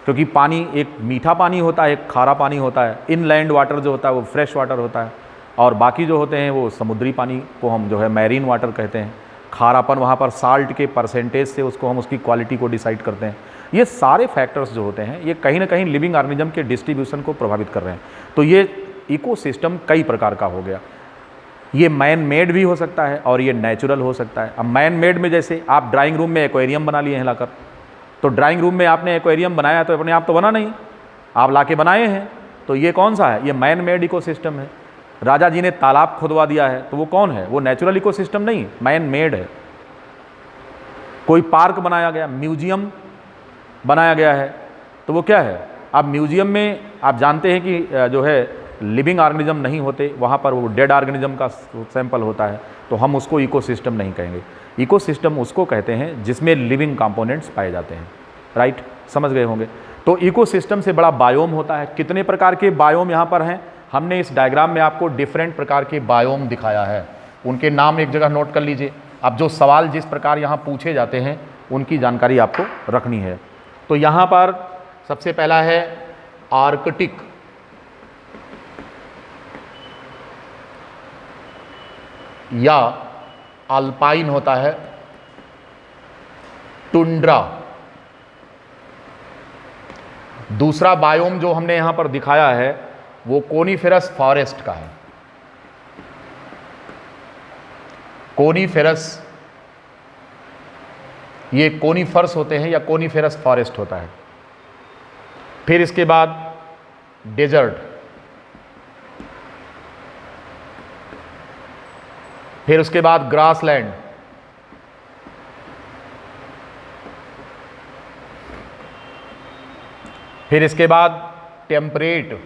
[SPEAKER 2] क्योंकि पानी एक मीठा पानी होता है, एक खारा पानी होता है। इनलैंड वाटर जो होता है वो फ्रेश वाटर होता है, और बाकी जो होते हैं वो समुद्री पानी को हम जो है मैरीन वाटर कहते हैं। खारापन, वहाँ पर साल्ट के परसेंटेज से उसको हम, उसकी क्वालिटी को डिसाइड करते हैं। ये सारे फैक्टर्स जो होते हैं ये कहीं ना कहीं लिविंग ऑर्गेनिज्म के डिस्ट्रीब्यूशन को प्रभावित कर रहे हैं। तो ये इकोसिस्टम कई प्रकार का हो गया। ये मैन मेड भी हो सकता है और ये नेचुरल हो सकता है। अब मैन मेड में जैसे आप ड्राइंग रूम में एक्वेरियम बना लिए हैं लाकर, तो ड्राइंग रूम में आपने एक्वेरियम बनाया तो अपने आप तो बना नहीं, आप लाके बनाए हैं। तो ये कौन सा है? ये मैन मेड इकोसिस्टम है। राजा जी ने तालाब खुदवा दिया है तो वो कौन है? वो नेचुरल इकोसिस्टम नहीं, मैन मेड है। कोई पार्क बनाया गया, म्यूजियम बनाया गया है, तो वो क्या है? अब म्यूजियम में आप जानते हैं कि जो है लिविंग ऑर्गेनिज्म नहीं होते, वहाँ पर वो डेड ऑर्गेनिज्म का सैंपल होता है, तो हम उसको इकोसिस्टम नहीं कहेंगे। इकोसिस्टम उसको कहते हैं जिसमें लिविंग कंपोनेंट्स पाए जाते हैं, राइट। समझ गए होंगे। तो इकोसिस्टम से बड़ा बायोम होता है। कितने प्रकार के बायोम यहाँ पर हैं? हमने इस डायग्राम में आपको डिफरेंट प्रकार के बायोम दिखाया है, उनके नाम एक जगह नोट कर लीजिए। अब जो सवाल जिस प्रकार यहाँ पूछे जाते हैं उनकी जानकारी आपको रखनी है। तो यहाँ पर सबसे पहला है आर्कटिक, या अल्पाइन होता है, टुंड्रा। दूसरा बायोम जो हमने यहां पर दिखाया है वो कोनीफेरस फॉरेस्ट का है। कोनीफेरस, ये कोनीफर्स होते हैं या कोनीफेरस फॉरेस्ट होता है। फिर इसके बाद डेजर्ट, फिर उसके बाद ग्रासलैंड, फिर इसके बाद टेम्परेट,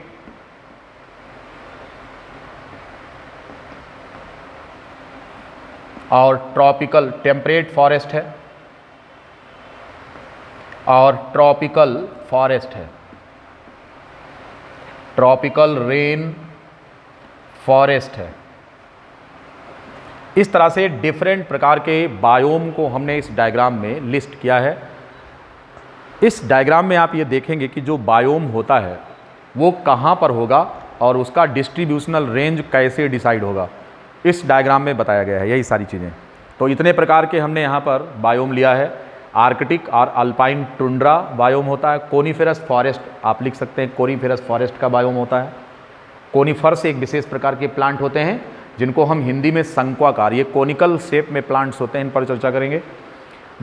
[SPEAKER 2] और ट्रॉपिकल। टेम्परेट फॉरेस्ट है और ट्रॉपिकल फॉरेस्ट है, ट्रॉपिकल रेन फॉरेस्ट है। इस तरह से डिफरेंट प्रकार के बायोम को हमने इस डायग्राम में लिस्ट किया है। इस डायग्राम में आप ये देखेंगे कि जो बायोम होता है वो कहाँ पर होगा और उसका डिस्ट्रीब्यूशनल रेंज कैसे डिसाइड होगा, इस डायग्राम में बताया गया है यही सारी चीज़ें। तो इतने प्रकार के हमने यहाँ पर बायोम लिया है आर्कटिक और अल्पाइन टुंड्रा बायोम होता है। कोनिफेरस फॉरेस्ट आप लिख सकते हैं, कोनिफेरस फॉरेस्ट का बायोम होता है। कोनिफर्स एक विशेष प्रकार के प्लांट होते हैं जिनको हम हिंदी में शंक्वाकार, ये कोनिकल शेप में प्लांट्स होते हैं, इन पर चर्चा करेंगे।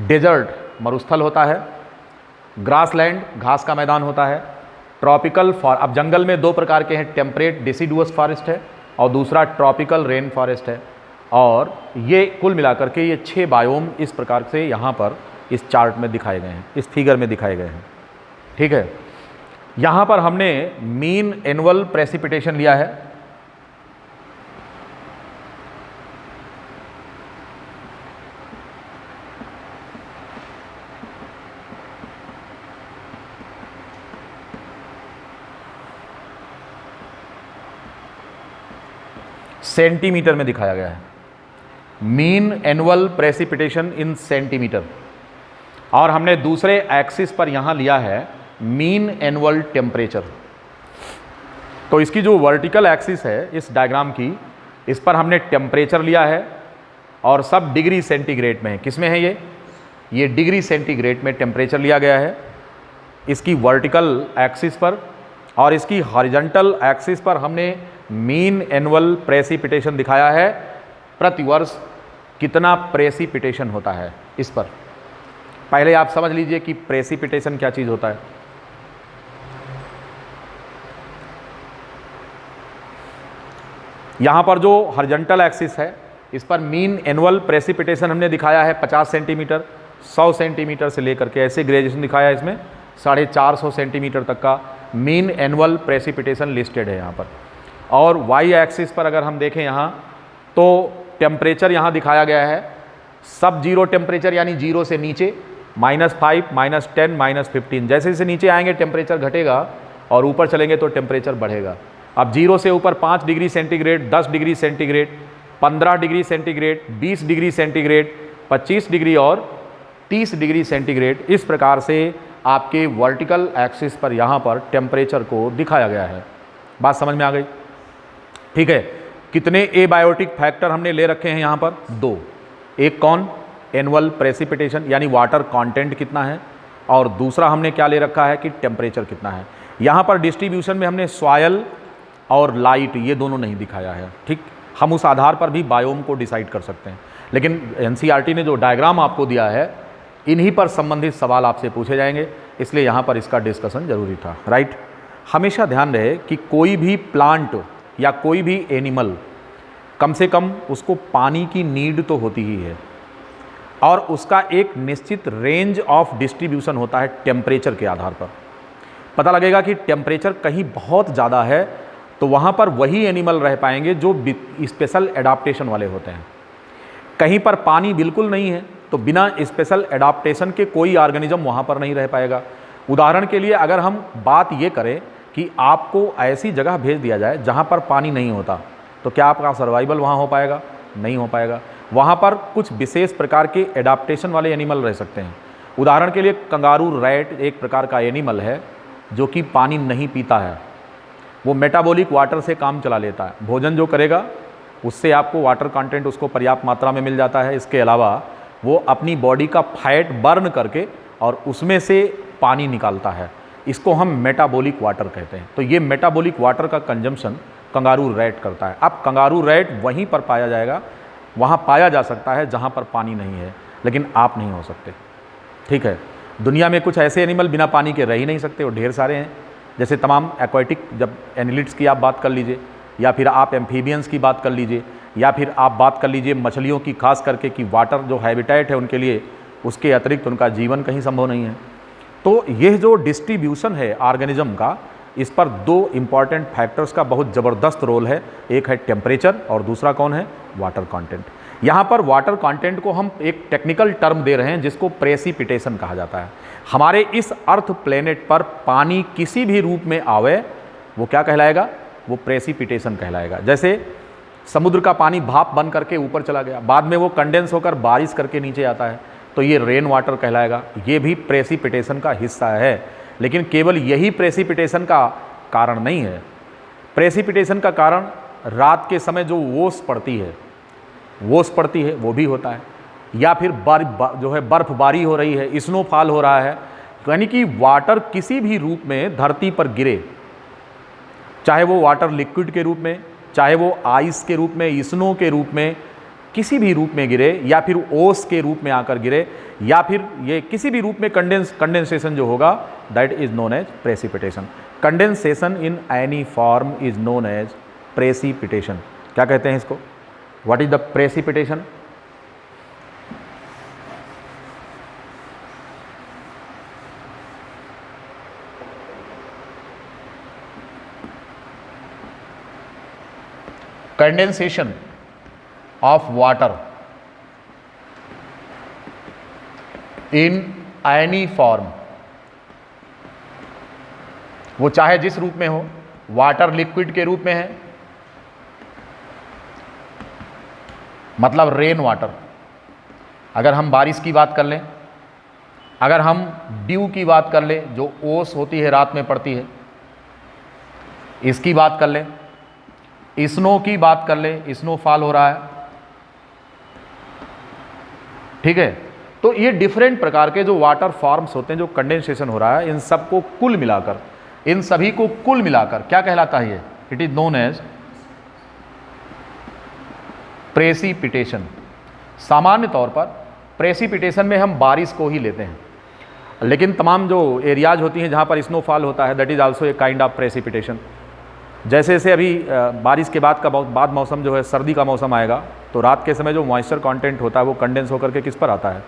[SPEAKER 2] डेजर्ट मरुस्थल होता है। ग्रासलैंड घास का मैदान होता है। ट्रॉपिकल अब जंगल में दो प्रकार के हैं, टेम्परेट डिसिडुअस फॉरेस्ट है और दूसरा ट्रॉपिकल रेन फॉरेस्ट है। और ये कुल मिलाकर के ये 6 बायोम इस प्रकार से यहाँ पर इस चार्ट में दिखाए गए हैं, इस फिगर में दिखाए गए हैं। ठीक है, यहाँ पर हमने मीन एनुअल प्रेसिपिटेशन लिया है। सेंटीमीटर में दिखाया गया है, मीन एनुअल प्रेसिपिटेशन इन सेंटीमीटर। और हमने दूसरे एक्सिस पर यहां लिया है मीन एनुअल टेम्परेचर। तो इसकी जो वर्टिकल एक्सिस है इस डायग्राम की, इस पर हमने टेम्परेचर लिया है और सब डिग्री सेंटीग्रेड में है। किस में है ये डिग्री सेंटीग्रेड में टेम्परेचर लिया गया है इसकी वर्टिकल एक्सिस पर। और इसकी हॉरिजॉन्टल एक्सिस पर हमने मीन एनुअल प्रेसिपिटेशन दिखाया है, प्रतिवर्ष कितना प्रेसिपिटेशन होता है इस पर। पहले आप समझ लीजिए कि प्रेसिपिटेशन क्या चीज होता है। यहां पर जो हॉरिजॉन्टल एक्सिस है इस पर मीन एनुअल प्रेसिपिटेशन हमने दिखाया है 50 सेंटीमीटर, 100 सेंटीमीटर से लेकर के ऐसे ग्रेजुएशन दिखाया है, इसमें 450 सेंटीमीटर तक का मीन एनुअल प्रेसिपिटेशन लिस्टेड है यहाँ पर। और वाई एक्सिस पर अगर हम देखें यहाँ तो टेम्परेचर यहाँ दिखाया गया है, सब जीरो टेम्परेचर यानी जीरो से नीचे, -5, -10, -15। जैसे जैसे नीचे आएंगे टेम्परेचर घटेगा और ऊपर चलेंगे तो टेम्परेचर बढ़ेगा। अब जीरो से ऊपर 5 degree centigrade, 10 degree centigrade, 15 degree centigrade, 20 degree centigrade, 25 degree और 30 डिग्री सेंटीग्रेड, इस प्रकार से आपके वर्टिकल एक्सिस पर यहाँ पर टेम्परेचर को दिखाया गया है। बात समझ में आ गई? ठीक है, कितने एबायोटिक फैक्टर हमने ले रखे हैं यहाँ पर? 2। एक कौन? एनुअल प्रेसिपिटेशन यानी वाटर कंटेंट कितना है, और दूसरा हमने क्या ले रखा है कि टेम्परेचर कितना है। यहाँ पर डिस्ट्रीब्यूशन में हमने सॉयल और लाइट ये दोनों नहीं दिखाया है। ठीक, हम उस आधार पर भी बायोम को डिसाइड कर सकते हैं, लेकिन एनसीईआरटी ने जो डायग्राम आपको दिया है इन्हीं पर संबंधित सवाल आपसे पूछे जाएंगे, इसलिए यहाँ पर इसका डिस्कशन जरूरी था। राइट, हमेशा ध्यान रहे कि कोई भी प्लांट या कोई भी एनिमल, कम से कम उसको पानी की नीड तो होती ही है, और उसका एक निश्चित रेंज ऑफ डिस्ट्रीब्यूशन होता है टेम्परेचर के आधार पर। पता लगेगा कि टेम्परेचर कहीं बहुत ज़्यादा है तो वहाँ पर वही एनिमल रह पाएंगे जो स्पेशल एडाप्टेशन वाले होते हैं। कहीं पर पानी बिल्कुल नहीं है तो बिना स्पेशल एडाप्टेशन के कोई ऑर्गेनिज्म वहाँ पर नहीं रह पाएगा। उदाहरण के लिए अगर हम बात ये करें कि आपको ऐसी जगह भेज दिया जाए जहाँ पर पानी नहीं होता, तो क्या आपका सर्वाइवल वहाँ हो पाएगा? नहीं हो पाएगा। वहाँ पर कुछ विशेष प्रकार के एडाप्टेशन वाले एनिमल रह सकते हैं। उदाहरण के लिए कंगारू रैट एक प्रकार का एनिमल है जो कि पानी नहीं पीता है, वो मेटाबॉलिक वाटर से काम चला लेता है। भोजन जो करेगा उससे आपको वाटर कंटेंट उसको पर्याप्त मात्रा में मिल जाता है। इसके अलावा वो अपनी बॉडी का फैट बर्न करके और उसमें से पानी निकालता है, इसको हम मेटाबॉलिक वाटर कहते हैं। तो ये मेटाबॉलिक वाटर का कंजम्पशन कंगारू रैट करता है। अब कंगारू रैट वहीं पर पाया जाएगा, वहाँ पाया जा सकता है जहाँ पर पानी नहीं है, लेकिन आप नहीं हो सकते। ठीक है, दुनिया में कुछ ऐसे एनिमल बिना पानी के रह ही नहीं सकते, वो ढेर सारे हैं। जैसे तमाम एक्वाटिक, जब एनिलिड्स की आप बात कर लीजिए, या फिर आप एम्फीबियंस की बात कर लीजिए, या फिर आप बात कर लीजिए मछलियों की, खास करके कि वाटर जो हैबिटेट है उनके लिए, उसके अतिरिक्त उनका जीवन कहीं संभव नहीं है। तो यह जो डिस्ट्रीब्यूशन है ऑर्गेनिज्म का, इस पर 2 इंपॉर्टेंट फैक्टर्स का बहुत ज़बरदस्त रोल है। एक है टेम्परेचर और दूसरा कौन है? Water content. यहाँ पर वाटर कंटेंट को हम एक टेक्निकल टर्म दे रहे हैं जिसको प्रेसिपिटेशन कहा जाता है। हमारे इस अर्थ प्लेनेट पर पानी किसी भी रूप में आवे वो क्या कहलाएगा? वो प्रेसिपिटेशन कहलाएगा। जैसे समुद्र का पानी भाप बन करके ऊपर चला गया, बाद में वो कंडेंस होकर बारिश करके नीचे आता है, तो ये रेन वाटर कहलाएगा। ये भी प्रेसिपिटेशन का हिस्सा है, लेकिन केवल यही प्रेसिपिटेशन का कारण नहीं है। प्रेसिपिटेशन का कारण रात के समय जो ओस पड़ती है वो भी होता है। या फिर जो है बर्फबारी हो रही है, स्नोफॉल हो रहा है, यानी कि वाटर किसी भी रूप में धरती पर गिरे, चाहे वो वाटर लिक्विड के रूप में, चाहे वो आइस के रूप में, स्नो के रूप में, किसी भी रूप में गिरे, या फिर ओस के रूप में आकर गिरे, या फिर ये किसी भी रूप में कंडेंसेशन जो होगा, that is known as precipitation. Condensation in any form is known as precipitation. क्या कहते हैं इसको? What is the precipitation?
[SPEAKER 1] Condensation of water in any form, वो चाहे जिस रूप में हो, वाटर लिक्विड के रूप में है, मतलब रेन वाटर, अगर हम बारिश की बात कर लें, अगर हम ड्यू की बात कर लें जो ओस होती है रात में पड़ती है, इसकी बात कर लें, स्नो की बात कर लें, स्नोफॉल हो रहा है, ठीक है। तो ये डिफरेंट प्रकार के जो वाटर फॉर्म्स होते हैं, जो कंडेंसेशन हो रहा है, इन सबको कुल मिलाकर, इन सभी को कुल मिलाकर क्या कहलाता है? ये it is known as precipitation. सामान्य तौर पर प्रेसिपिटेशन में हम बारिश को ही लेते हैं, लेकिन तमाम जो एरियाज होती हैं जहाँ पर स्नोफॉल होता है, that is also a kind of precipitation. जैसे जैसे अभी बारिश के बाद मौसम जो है, सर्दी का मौसम आएगा, तो रात के समय जो मॉइस्चर कंटेंट होता है वो कंडेंस होकर के किस पर आता है?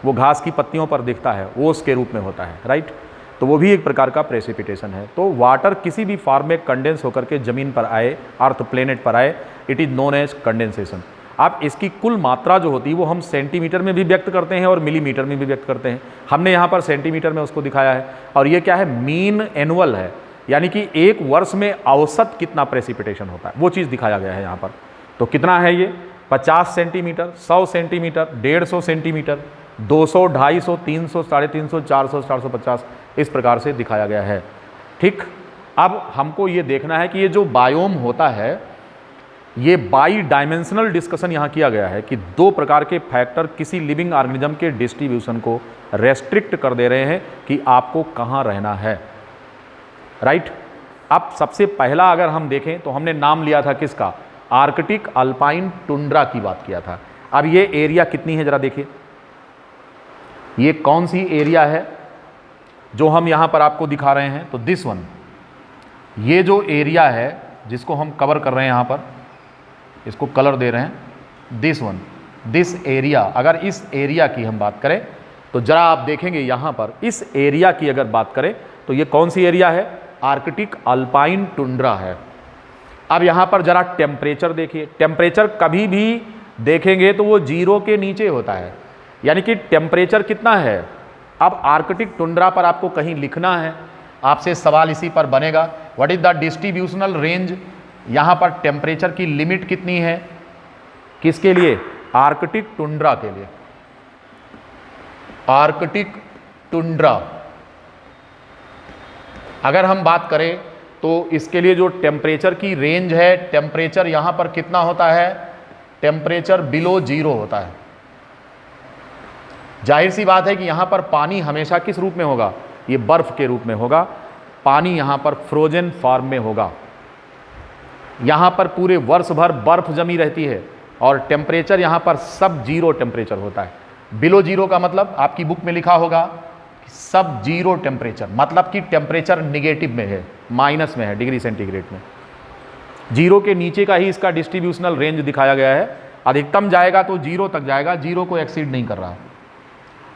[SPEAKER 1] वो घास की पत्तियों पर दिखता है, ओस के रूप में होता है, राइट। तो वो भी एक प्रकार का प्रेसिपिटेशन है। तो वाटर किसी भी फॉर्म में कंडेंस होकर के ज़मीन पर आए, अर्थ प्लेनेट पर आए, it is known as condensation. आप इसकी कुल मात्रा जो होती है वो हम सेंटीमीटर में भी व्यक्त करते हैं और मिलीमीटर में भी व्यक्त करते हैं। हमने यहाँ पर सेंटीमीटर में उसको दिखाया है। और ये क्या है? मीन एनुअल है, यानी कि एक वर्ष में औसत कितना प्रेसिपिटेशन होता है वो चीज़ दिखाया गया है यहाँ पर। तो कितना है ये? 50 सेंटीमीटर, 100 सेंटीमीटर, 150 सेंटीमीटर, 200, 250, 300, 350, 400, 450, इस प्रकार से दिखाया गया है, ठीक। अब हमको ये देखना है कि ये जो बायोम होता है, ये बाई डायमेंशनल डिस्कशन यहाँ किया गया है कि दो प्रकार के फैक्टर किसी लिविंग ऑर्गेनिज्म के डिस्ट्रीब्यूशन को रेस्ट्रिक्ट कर दे रहे हैं कि आपको कहाँ रहना है, राइट। अब सबसे पहला अगर हम देखें तो हमने नाम लिया था किसका? आर्कटिक अल्पाइन टुंड्रा की बात किया था। अब ये एरिया कितनी है जरा देखिए, ये कौन सी एरिया है जो हम यहाँ पर आपको दिखा रहे हैं? तो दिस वन, ये जो एरिया है जिसको हम कवर कर रहे हैं, यहाँ पर इसको कलर दे रहे हैं, दिस वन, दिस एरिया। अगर इस एरिया की हम बात करें तो जरा आप देखेंगे यहाँ पर, इस एरिया की अगर बात करें तो ये कौन सी एरिया है? आर्कटिक अल्पाइन टुंड्रा है। अब यहाँ पर जरा टेम्परेचर देखिए, टेम्परेचर कभी भी देखेंगे तो वो 0 के नीचे होता है, यानी कि टेम्परेचर कितना है? अब आर्कटिक टुंड्रा पर आपको कहीं लिखना है, आपसे सवाल इसी पर बनेगा, what is the distributional range? यहाँ पर टेम्परेचर की लिमिट कितनी है? किसके लिए? आर्कटिक टुंड्रा के लिए। आर्कटिक टुंड्रा अगर हम बात करें तो इसके लिए जो टेम्परेचर की रेंज है, टेम्परेचर यहाँ पर कितना होता है? टेम्परेचर बिलो 0 होता है। जाहिर सी बात है कि यहाँ पर पानी हमेशा किस रूप में होगा? ये बर्फ के रूप में होगा। पानी यहाँ पर फ्रोजन फॉर्म में होगा। यहाँ पर पूरे वर्ष भर बर्फ जमी रहती है और टेम्परेचर यहाँ पर सब 0 टेम्परेचर होता है। बिलो 0 का मतलब आपकी बुक में लिखा होगा सब 0 टेम्परेचर, मतलब कि टेम्परेचर निगेटिव में है, माइनस में है, डिग्री सेंटीग्रेड में। 0 के नीचे का ही इसका डिस्ट्रीब्यूशनल रेंज दिखाया गया है। अधिकतम जाएगा तो 0 तक जाएगा, 0 को एक्सीड नहीं कर रहा।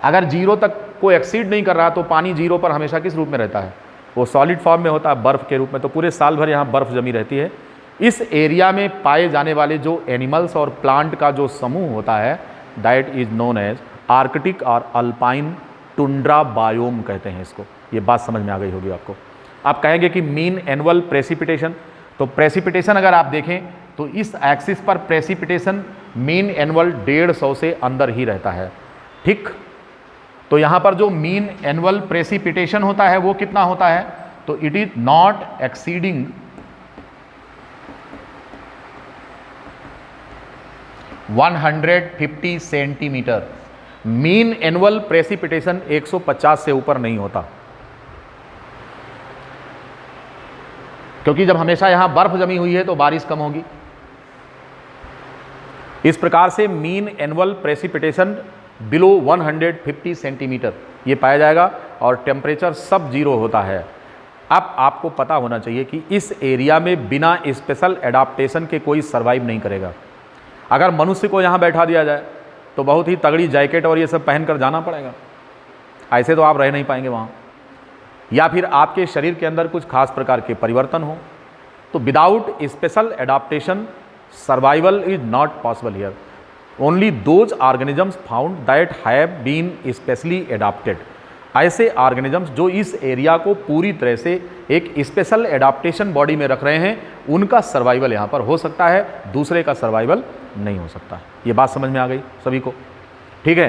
[SPEAKER 1] अगर 0 तक को एक्सीड नहीं कर रहा तो पानी 0 पर हमेशा किस रूप में रहता है? वो सॉलिड फॉर्म में होता है, बर्फ के रूप में। तो पूरे साल भर यहाँ बर्फ जमी रहती है। इस एरिया में पाए जाने वाले जो एनिमल्स और प्लांट का जो समूह होता है, that is known as Arctic और अल्पाइन टुंड्रा बायोम कहते हैं इसको। ये बात समझ में आ गई होगी आपको। आप कहेंगे कि मीन एनुअल प्रेसिपिटेशन, तो प्रेसिपिटेशन अगर आप देखें तो इस एक्सिस पर प्रेसिपिटेशन मीन एनुअल 150 से अंदर ही रहता है, ठीक। तो यहाँ पर जो मीन एनुअल प्रेसिपिटेशन होता है वो कितना होता है? तो it is not exceeding 150 centimetre. Mean annual precipitation 150 से ऊपर नहीं होता, क्योंकि जब हमेशा यहां बर्फ जमी हुई है तो बारिश कम होगी। इस प्रकार से mean annual precipitation below 150 centimetre ये पाया जाएगा और टेम्परेचर सब जीरो होता है। अब आपको पता होना चाहिए कि इस एरिया में बिना स्पेशल एडाप्टेशन के कोई सर्वाइव नहीं करेगा। अगर मनुष्य को यहाँ बैठा दिया जाए तो बहुत ही तगड़ी जैकेट और ये सब पहनकर जाना पड़ेगा, ऐसे तो आप रह नहीं पाएंगे वहाँ। या फिर आपके शरीर के अंदर कुछ खास प्रकार के परिवर्तन हो, तो without special adaptation survival is not possible here. Only those organisms found that have been specially adapted, ऐसे ऑर्गेनिजम्स जो इस एरिया को पूरी तरह से एक स्पेशल एडाप्टेशन बॉडी में रख रहे हैं, उनका सर्वाइवल यहाँ पर हो सकता है, दूसरे का सर्वाइवल नहीं हो सकता। ये बात समझ में आ गई सभी को? ठीक है।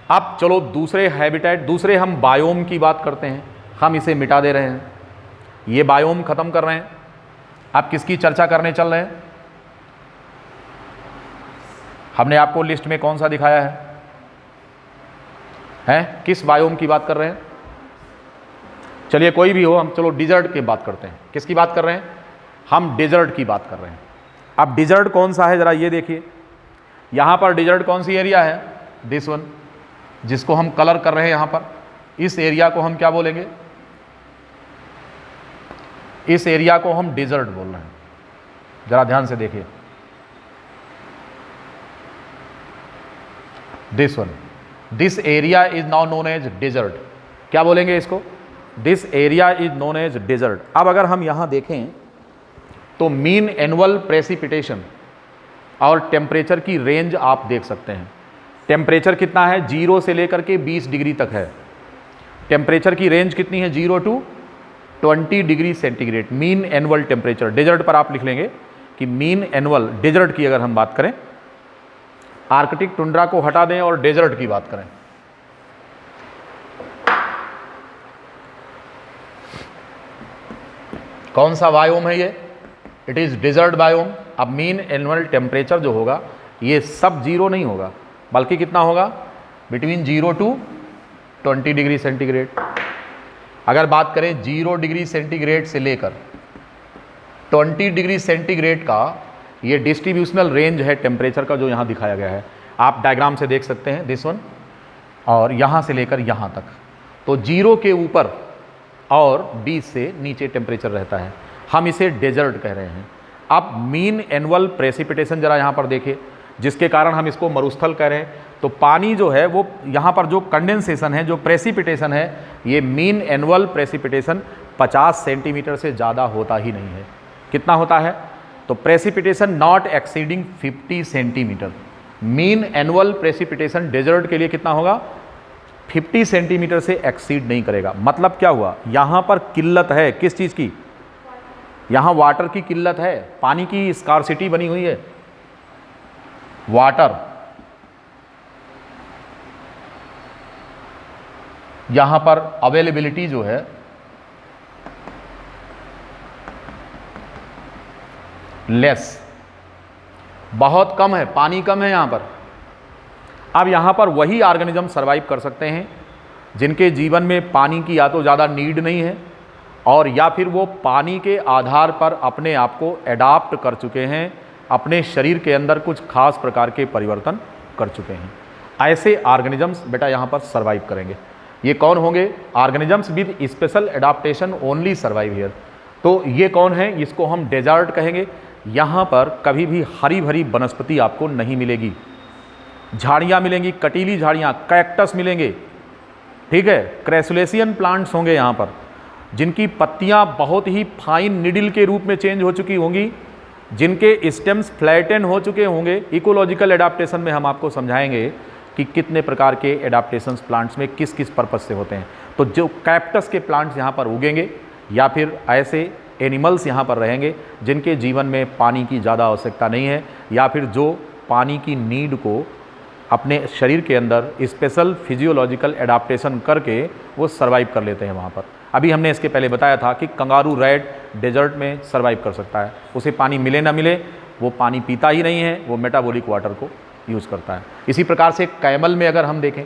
[SPEAKER 1] अब चलो दूसरे हैबिटेट, दूसरे हम बायोम की बात करते हैं। हम इसे मिटा दे रहे हैं, ये बायोम खत्म कर रहे हैं। अब किसकी चर्चा करने चल रहे हैं? हमने आपको लिस्ट में कौन सा दिखाया है? किस बायोम की बात कर रहे हैं? चलिए कोई भी हो, हम चलो डिजर्ट की बात करते हैं। किसकी बात कर रहे हैं? हम डिजर्ट की बात कर रहे हैं। अब डिजर्ट कौन सा है जरा ये देखिए। यहां पर डिजर्ट कौन सी एरिया है? दिस वन, जिसको हम कलर कर रहे हैं यहां पर। इस एरिया को हम क्या बोलेंगे? इस एरिया को हम डिजर्ट बोल रहे हैं। जरा ध्यान से देखिए, this one, this area is now known as desert. क्या बोलेंगे इसको? This area is known as desert. अब अगर हम यहां देखें तो मीन एनुअल प्रेसिपिटेशन और टेम्परेचर की रेंज आप देख सकते हैं। टेम्परेचर कितना है? 0 से लेकर के 20 डिग्री तक है। टेम्परेचर की रेंज कितनी है? 0 to 20 degree centigrade mean annual temperature. Desert पर आप लिख लेंगे कि मीन एनुअल, डेजर्ट की अगर हम बात करें, आर्कटिक टुंड्रा को हटा दें और डेजर्ट की बात करें, कौन सा बायोम है ये? It is desert biome. अब मीन एनुअल टेम्परेचर जो होगा ये सब 0 नहीं होगा, बल्कि कितना होगा? Between 0 to 20 degree centigrade. अगर बात करें 0 डिग्री सेंटीग्रेड से लेकर 20 डिग्री सेंटीग्रेड का ये डिस्ट्रीब्यूशनल रेंज है टेम्परेचर का, जो यहाँ दिखाया गया है। आप डायग्राम से देख सकते हैं, दिस वन, और यहाँ से लेकर यहाँ तक। तो 0 के ऊपर और 20 से नीचे टेम्परेचर रहता है, हम इसे डेजर्ट कह रहे हैं। अब मीन एनुअल प्रेसिपिटेशन जरा यहाँ पर देखिए, जिसके कारण हम इसको मरुस्थल कह रहे हैं। तो पानी जो है वो यहाँ पर जो कंडेंसेशन है, जो प्रेसिपिटेशन है, ये मीन एनुअल प्रेसिपिटेशन 50 सेंटीमीटर से ज़्यादा होता ही नहीं है। कितना होता है? तो precipitation not exceeding 50 centimetre. Mean annual precipitation desert के लिए कितना होगा? 50 सेंटीमीटर से एक्सीड नहीं करेगा। मतलब क्या हुआ? यहाँ पर किल्लत है, किस चीज़ की? यहाँ वाटर की किल्लत है, पानी की स्कार्सिटी बनी हुई है। वाटर यहाँ पर अवेलेबिलिटी जो है लेस, बहुत कम है, पानी कम है यहाँ पर। अब यहाँ पर वही ऑर्गेनिज्म सर्वाइव कर सकते हैं जिनके जीवन में पानी की या तो ज़्यादा नीड नहीं है, और या फिर वो पानी के आधार पर अपने आप को एडाप्ट कर चुके हैं, अपने शरीर के अंदर कुछ खास प्रकार के परिवर्तन कर चुके हैं। ऐसे ऑर्गेनिजम्स बेटा यहाँ पर सर्वाइव करेंगे। ये कौन होंगे? Organisms with special adaptation only survive here. तो ये कौन है? इसको हम डेजर्ट कहेंगे। यहाँ पर कभी भी हरी भरी वनस्पति आपको नहीं मिलेगी। झाड़ियाँ मिलेंगी, कटीली झाड़ियाँ, कैक्टस मिलेंगे, ठीक है, क्रैसुलेशियन प्लांट्स होंगे यहाँ पर, जिनकी पत्तियाँ बहुत ही फाइन निडिल के रूप में चेंज हो चुकी होंगी, जिनके स्टेम्स फ्लैटन हो चुके होंगे। इकोलॉजिकल एडाप्टेशन में हम आपको समझाएंगे कि कितने प्रकार के एडाप्टेशंस प्लांट्स में किस किस पर्पस से होते हैं। तो जो कैक्टस के प्लांट्स यहाँ पर उगेंगे, या फिर ऐसे एनिमल्स यहाँ पर रहेंगे जिनके जीवन में पानी की ज़्यादा आवश्यकता नहीं है, या फिर जो पानी की नीड को अपने शरीर के अंदर स्पेशल फिजियोलॉजिकल एडाप्टेशन करके वो सर्वाइव कर लेते हैं वहाँ पर। अभी हमने इसके पहले बताया था कि कंगारू रैट डेजर्ट में सर्वाइव कर सकता है, उसे पानी मिले ना मिले
[SPEAKER 2] वो पानी पीता ही नहीं है, वो मेटाबॉलिक वाटर को यूज़ करता है। इसी प्रकार से कैमल में अगर हम देखें,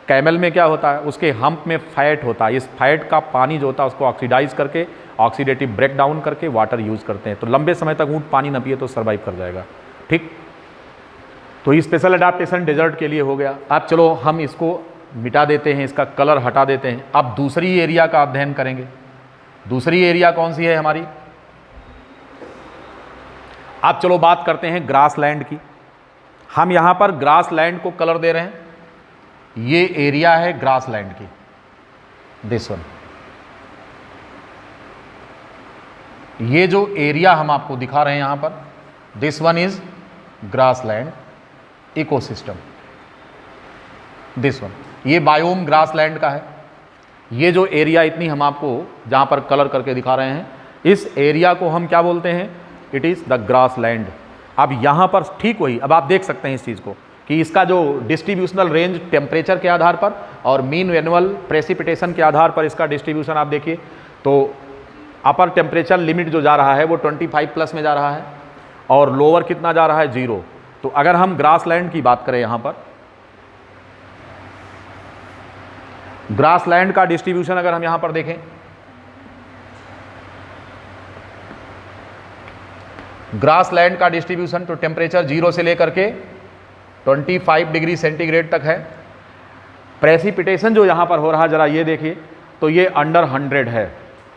[SPEAKER 2] कैमल में क्या होता है, उसके हम्प में फैट होता है, इस फैट का पानी जो होता है उसको ऑक्सीडाइज करके, ऑक्सीडेटिव ब्रेक डाउन करके वाटर यूज़ करते हैं। तो लंबे समय तक ऊँट पानी न पिए तो सर्वाइव कर जाएगा। ठीक, तो ये स्पेशल अडाप्टेशन डेजर्ट के लिए हो गया। अब चलो हम इसको मिटा देते हैं, इसका कलर हटा देते हैं। अब दूसरी एरिया का अध्ययन करेंगे। दूसरी एरिया कौन सी है हमारी? अब चलो बात करते हैं ग्रासलैंड की। हम यहां पर ग्रासलैंड को कलर दे रहे हैं। ये एरिया है ग्रासलैंड की, दिस वन। ये जो एरिया हम आपको दिखा रहे हैं यहां पर, this one is grassland ecosystem, this one. ये बायोम ग्रासलैंड का है। ये जो एरिया इतनी हम आपको जहां पर कलर करके दिखा रहे हैं, इस एरिया को हम क्या बोलते हैं? It is the grassland. अब यहाँ पर ठीक वही, अब आप देख सकते हैं इस चीज़ को कि इसका जो डिस्ट्रीब्यूशनल रेंज टेम्परेचर के आधार पर और मीन एनुअल प्रेसिपिटेशन के आधार पर इसका डिस्ट्रीब्यूशन आप देखिए, तो अपर टेम्परेचर लिमिट जो जा रहा है वो 25 प्लस में जा रहा है और लोअर कितना जा रहा है? 0। तो अगर हम ग्रासलैंड की बात करें, यहाँ पर ग्रासलैंड का डिस्ट्रीब्यूशन अगर हम यहाँ पर देखें, ग्रासलैंड का डिस्ट्रीब्यूशन तो टेम्परेचर 0 से लेकर के 25 डिग्री सेंटीग्रेड तक है। प्रेसिपिटेशन जो यहाँ पर हो रहा है जरा ये देखिए, तो ये अंडर 100 है,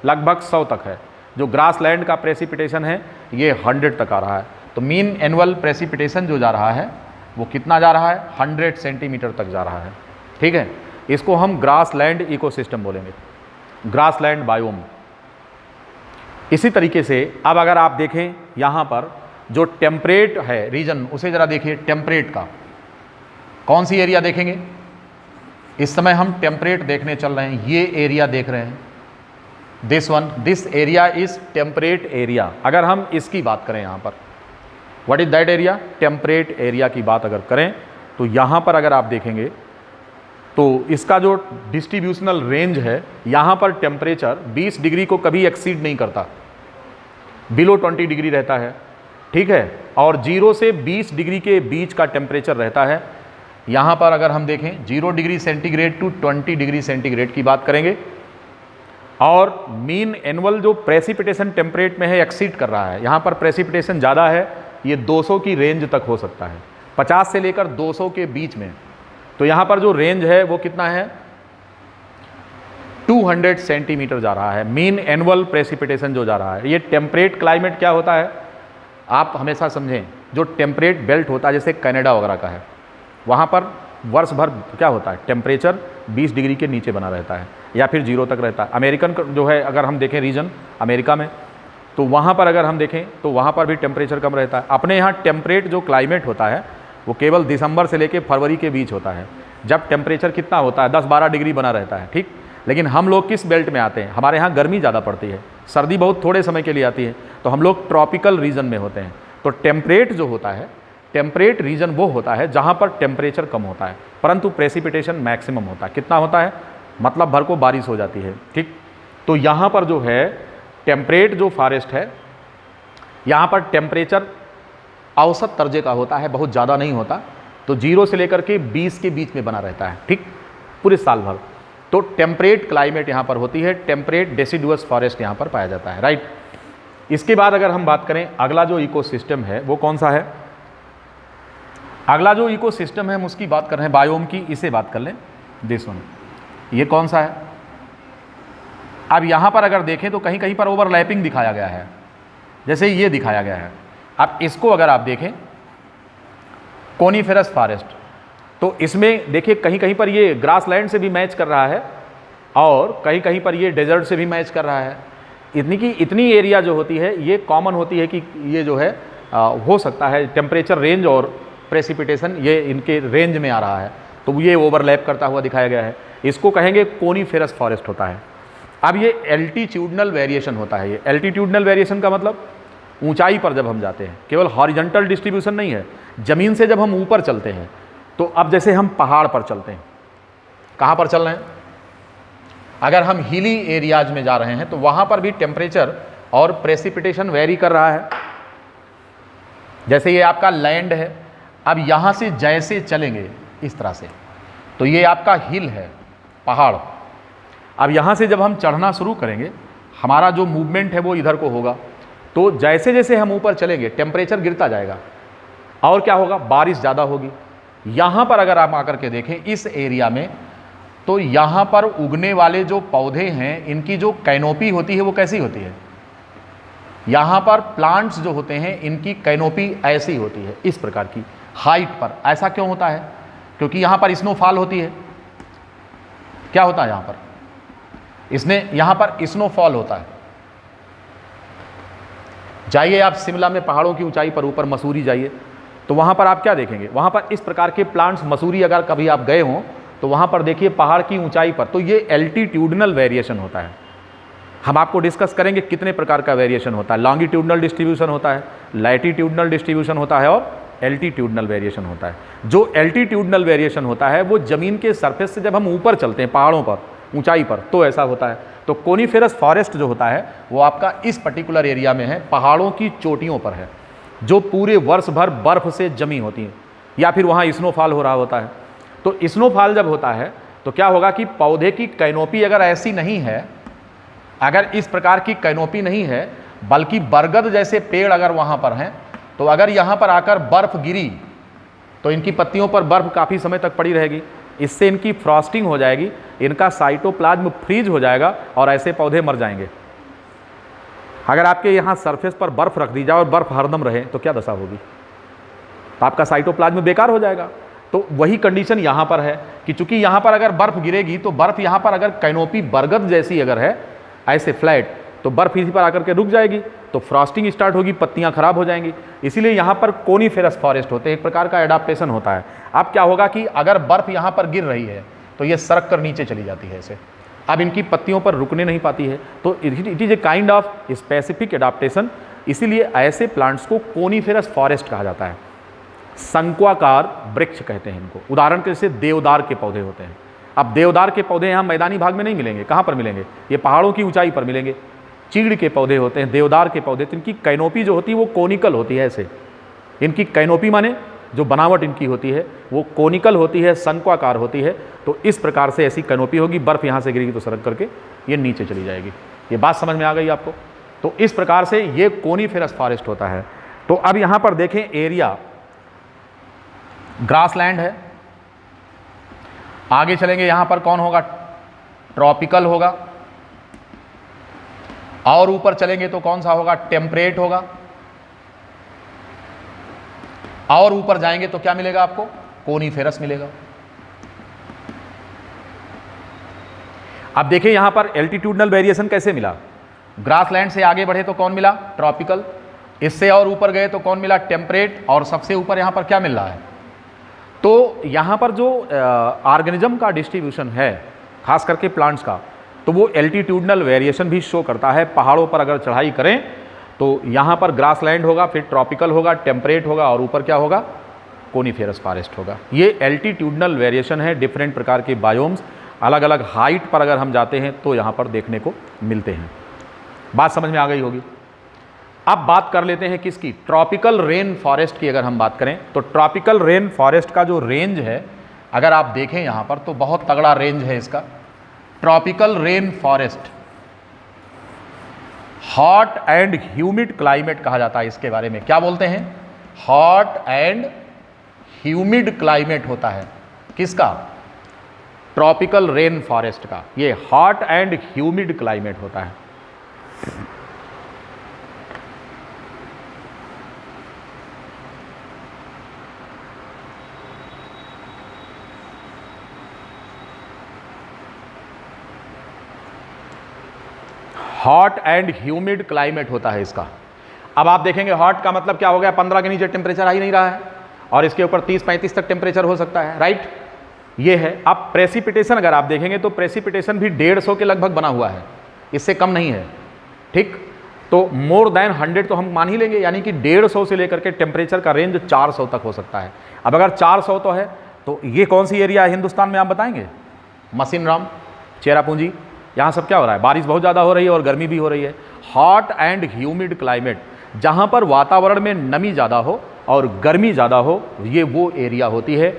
[SPEAKER 2] लगभग 100 तक है। जो ग्रासलैंड का प्रेसिपिटेशन है ये 100 तक आ रहा है। तो मीन एनुअल प्रेसिपिटेशन जो जा रहा है वो कितना जा रहा है? 100 सेंटीमीटर तक जा रहा है। ठीक है, इसको हम ग्रासलैंड इकोसिस्टम बोलेंगे, ग्रासलैंड बायोम। इसी तरीके से अब अगर आप देखें यहाँ पर जो टेम्परेट है रीजन, उसे ज़रा देखिए। टेम्परेट का कौन सी एरिया देखेंगे? इस समय हम टेम्परेट देखने चल रहे हैं। ये एरिया देख रहे हैं, this one, this area is temperate area. अगर हम इसकी बात करें यहाँ पर, what is that area? Temperate area की बात अगर करें तो यहाँ पर अगर आप देखेंगे तो इसका जो डिस्ट्रीब्यूशनल रेंज है, यहाँ पर टेम्परेचर 20 डिग्री को कभी एक्सीड नहीं करता, बिलो 20 डिग्री रहता है। ठीक है, और 0 से 20 डिग्री के बीच का टेम्परेचर रहता है। यहाँ पर अगर हम देखें 0 degree centigrade to 20 degree centigrade की बात करेंगे। और मीन एनुअल जो प्रेसिपिटेशन टेम्परेट में है एक्सीड कर रहा है। यहाँ पर प्रेसिपिटेशन ज़्यादा है, ये 200 की रेंज तक हो सकता है, 50 से लेकर 200 के बीच में। तो यहाँ पर जो रेंज है वो कितना है? 200 सेंटीमीटर जा रहा है मीन एनुअल प्रेसिपिटेशन जो जा रहा है। ये टेम्परेट क्लाइमेट क्या होता है आप हमेशा समझें, जो टेम्परेट बेल्ट होता है जैसे कनाडा वगैरह का है, वहाँ पर वर्ष भर क्या होता है? टेम्परेचर 20 डिग्री के नीचे बना रहता है या फिर 0 तक रहता है। अमेरिकन जो है अगर हम देखें रीजन अमेरिका में, तो वहाँ पर अगर हम देखें तो वहाँ पर भी टेम्परेचर कम रहता है। अपने यहाँ टेम्परेट जो क्लाइमेट होता है वो केवल दिसंबर से लेकर फरवरी के बीच होता है, जब टेम्परेचर कितना होता है? 10-12 डिग्री बना रहता है। ठीक, लेकिन हम लोग किस बेल्ट में आते हैं? हमारे यहाँ गर्मी ज़्यादा पड़ती है, सर्दी बहुत थोड़े समय के लिए आती है, तो हम लोग ट्रॉपिकल रीजन में होते हैं। तो टेम्परेट जो होता है, टेम्परेट रीजन वो होता है जहाँ पर टेम्परेचर कम होता है परंतु प्रेसिपिटेशन मैक्सिमम होता है। कितना होता है? मतलब भर को बारिश हो जाती है। ठीक, तो यहाँ पर जो है टेम्परेट जो फॉरेस्ट है, यहाँ पर टेम्परेचर औसत दर्जे का होता है, बहुत ज़्यादा नहीं होता। तो 0 से लेकर के 20 के बीच में बना रहता है। ठीक, पूरे साल भर। तो टेम्परेट क्लाइमेट यहाँ पर होती है, टेम्परेट डेसिडुअस फॉरेस्ट यहाँ पर पाया जाता है। राइट, इसके बाद अगर हम बात करें अगला जो इकोसिस्टम है वो कौन सा है? अगला जो इकोसिस्टम है हम उसकी बात कर रहे हैं, बायोम की। इसे बात कर लें, दिस वन। ये कौन सा है? अब यहाँ पर अगर देखें तो कहीं कहीं पर ओवरलैपिंग दिखाया गया है, जैसे ये दिखाया गया है। अब इसको अगर आप देखें कोनीफेरस फॉरेस्ट, तो इसमें देखिए कहीं कहीं पर ये ग्रासलैंड से भी मैच कर रहा है और कहीं कहीं पर ये डेजर्ट से भी मैच कर रहा है। इतनी एरिया जो होती है ये कॉमन होती है कि ये जो है हो सकता है टेम्परेचर रेंज और प्रेसिपिटेशन ये इनके रेंज में आ रहा है, तो ये ओवरलैप करता हुआ दिखाया गया है। इसको कहेंगे कोनीफेरस फॉरेस्ट होता है। अब ये एल्टीट्यूडनल वेरिएशन होता है। ये एल्टीट्यूडनल वेरिएशन का मतलब ऊंचाई पर जब हम जाते हैं, केवल हॉरिजॉन्टल डिस्ट्रीब्यूशन नहीं है, ज़मीन से जब हम ऊपर चलते हैं, तो अब जैसे हम पहाड़ पर चलते हैं, कहाँ पर चल रहे हैं? अगर हम हिली एरियाज में जा रहे हैं तो वहाँ पर भी टेम्परेचर और प्रेसिपिटेशन वेरी कर रहा है।
[SPEAKER 1] जैसे ये आपका लैंड है, अब यहाँ से जैसे चलेंगे इस तरह से, तो ये आपका हिल है, पहाड़। अब यहाँ से जब हम चढ़ना शुरू करेंगे, हमारा जो मूवमेंट है वो इधर को होगा, तो जैसे जैसे हम ऊपर चलेंगे टेम्परेचर गिरता जाएगा और क्या होगा, बारिश ज़्यादा होगी। यहाँ पर अगर आप आकर के देखें इस एरिया में, तो यहाँ पर उगने वाले जो पौधे हैं इनकी जो कैनोपी होती है वो कैसी होती है, यहाँ पर प्लांट्स जो होते हैं इनकी कैनोपी ऐसी होती है, इस प्रकार की हाइट पर। ऐसा क्यों होता है, क्योंकि यहाँ पर स्नोफॉल होती है। क्या होता है यहाँ पर, यहाँ पर स्नोफॉल होता है। जाइए आप शिमला में पहाड़ों की ऊंचाई पर ऊपर मसूरी जाइए, तो वहाँ पर आप क्या देखेंगे, वहाँ पर इस प्रकार के प्लांट्स, मसूरी अगर कभी आप गए हों तो वहाँ पर देखिए पहाड़ की ऊंचाई पर, तो ये एल्टीट्यूडनल वेरिएशन होता है। हम आपको डिस्कस करेंगे कितने प्रकार का वेरिएशन होता है। लॉन्गिट्यूडनल डिस्ट्रीब्यूशन होता है, लैटिट्यूडनल डिस्ट्रीब्यूशन होता है और एल्टीट्यूडनल वेरिएशन होता है। जो एल्टीट्यूडनल वेरिएशन होता है वो ज़मीन के सरफेस से जब हम ऊपर चलते हैं पहाड़ों पर, ऊंचाई पर, तो ऐसा होता है। तो कोनीफेरस फॉरेस्ट जो होता है वो आपका इस पर्टिकुलर एरिया में है, पहाड़ों की चोटियों पर है, जो पूरे वर्ष भर बर्फ से जमी होती हैं, या फिर वहाँ स्नोफॉल हो रहा होता है। तो स्नोफॉल जब होता है तो क्या होगा कि पौधे की कैनोपी अगर ऐसी नहीं है, अगर इस प्रकार की कैनोपी नहीं है, बल्कि बरगद जैसे पेड़ अगर वहाँ पर हैं, तो अगर यहाँ पर आकर बर्फ़ गिरी तो इनकी पत्तियों पर बर्फ़ काफ़ी समय तक पड़ी रहेगी, इससे इनकी फ्रॉस्टिंग हो जाएगी, इनका साइटोप्लाज्म फ्रीज हो जाएगा और ऐसे पौधे मर जाएंगे। अगर आपके यहाँ सरफेस पर बर्फ़ रख दी जाए और बर्फ़ हरदम रहे तो क्या दशा होगी, तो आपका साइटोप्लाज्म बेकार हो जाएगा। तो वही कंडीशन यहाँ पर है कि चूंकि यहाँ पर अगर बर्फ़ गिरेगी तो बर्फ़ यहाँ पर अगर कैनोपी बरगद जैसी अगर है ऐसे फ्लैट, तो बर्फ़ इसी पर आकर के रुक जाएगी, तो फ्रॉस्टिंग स्टार्ट होगी, पत्तियाँ खराब हो जाएंगी। इसीलिए यहाँ पर कोनीफेरस फॉरेस्ट होते हैं, एक प्रकार का एडाप्टेशन होता है। अब क्या होगा कि अगर बर्फ़ यहाँ पर गिर रही है तो ये सरक कर नीचे चली जाती है ऐसे, अब इनकी पत्तियों पर रुकने नहीं पाती है, तो it is a kind of specific adaptation. इसीलिए ऐसे प्लांट्स को कोनीफेरस फॉरेस्ट कहा जाता है। शंक्वाकार वृक्ष कहते हैं इनको। उदाहरण के जैसे देवदार के पौधे होते हैं। अब देवदार के पौधे यहाँ मैदानी भाग में नहीं मिलेंगे, कहाँ पर मिलेंगे, ये पहाड़ों की ऊंचाई पर मिलेंगे। चीड़ के पौधे होते हैं, देवदार के पौधे, तो इनकी कैनोपी जो होती है वो कोनिकल होती है ऐसे। इनकी कैनोपी माने जो बनावट इनकी होती है वो कोनिकल होती है, शंक्वाकार होती है। तो इस प्रकार से ऐसी कैनोपी होगी, बर्फ़ यहाँ से गिरेगी तो सरक करके ये नीचे चली जाएगी। ये बात समझ में आ गई आपको। तो इस प्रकार से ये कोनीफेरस फॉरेस्ट होता है। तो अब यहाँ पर देखें एरिया ग्रासलैंड है। आगे चलेंगे, यहाँ पर कौन होगा, ट्रॉपिकल होगा। और ऊपर चलेंगे तो कौन सा होगा, टेम्परेट होगा। और ऊपर जाएंगे तो क्या मिलेगा आपको, कोनीफेरस मिलेगा। अब देखिए यहां पर एल्टीट्यूडनल वेरिएशन कैसे मिला। ग्रासलैंड से आगे बढ़े तो कौन मिला, ट्रॉपिकल। इससे और ऊपर गए तो कौन मिला, टेम्परेट। और सबसे ऊपर यहां पर क्या मिल रहा है, तो यहां पर जो ऑर्गेनिज्म का डिस्ट्रीब्यूशन है, खास करके प्लांट्स का, तो वो एल्टीट्यूडनल वेरिएशन भी शो करता है। पहाड़ों पर अगर चढ़ाई करें तो यहाँ पर ग्रासलैंड होगा, फिर ट्रॉपिकल होगा, टेम्परेट होगा, और ऊपर क्या होगा, कोनीफेरस फॉरेस्ट होगा। ये एल्टीट्यूडनल वेरिएशन है। डिफरेंट प्रकार के बायोम्स अलग अलग हाइट पर अगर हम जाते हैं तो यहाँ पर देखने को मिलते हैं। बात समझ में आ गई होगी। अब बात कर लेते हैं किसकी, ट्रॉपिकल रेन फॉरेस्ट की। अगर हम बात करें तो ट्रॉपिकल रेन फॉरेस्ट का जो रेंज है, अगर आप देखें यहाँ पर तो बहुत तगड़ा रेंज है इसका। Tropical rain forest hot and humid climate कहा जाता है। इसके बारे में क्या बोलते हैं, हॉट एंड ह्यूमिड क्लाइमेट होता है किसका, ट्रॉपिकल रेन फॉरेस्ट का। ये हॉट एंड ह्यूमिड क्लाइमेट होता है। हॉट एंड ह्यूमिड क्लाइमेट होता है इसका। अब आप देखेंगे हॉट का मतलब क्या हो गया, 15 के नीचे टेम्परेचर आ ही नहीं रहा है, और इसके ऊपर 30-35 तक टेम्परेचर हो सकता है, राइट। ये है। अब प्रेसिपिटेशन अगर आप देखेंगे तो प्रेसिपिटेशन भी 150 के लगभग बना हुआ है, इससे कम नहीं है, ठीक। तो मोर देन 100 तो हम मान ही लेंगे, यानी कि 150 से लेकर के टेम्परेचर का रेंज 400 तक हो सकता है। अब अगर 400 तो है तो ये कौन सी एरिया है हिंदुस्तान में, आप बताएंगे। मसीनराम, चेरापूंजी, यहाँ सब क्या हो रहा है, बारिश बहुत ज़्यादा हो रही है और गर्मी भी हो रही है। हॉट एंड ह्यूमिड क्लाइमेट, जहाँ पर वातावरण में नमी ज़्यादा हो
[SPEAKER 2] और गर्मी ज़्यादा हो, ये वो एरिया होती है,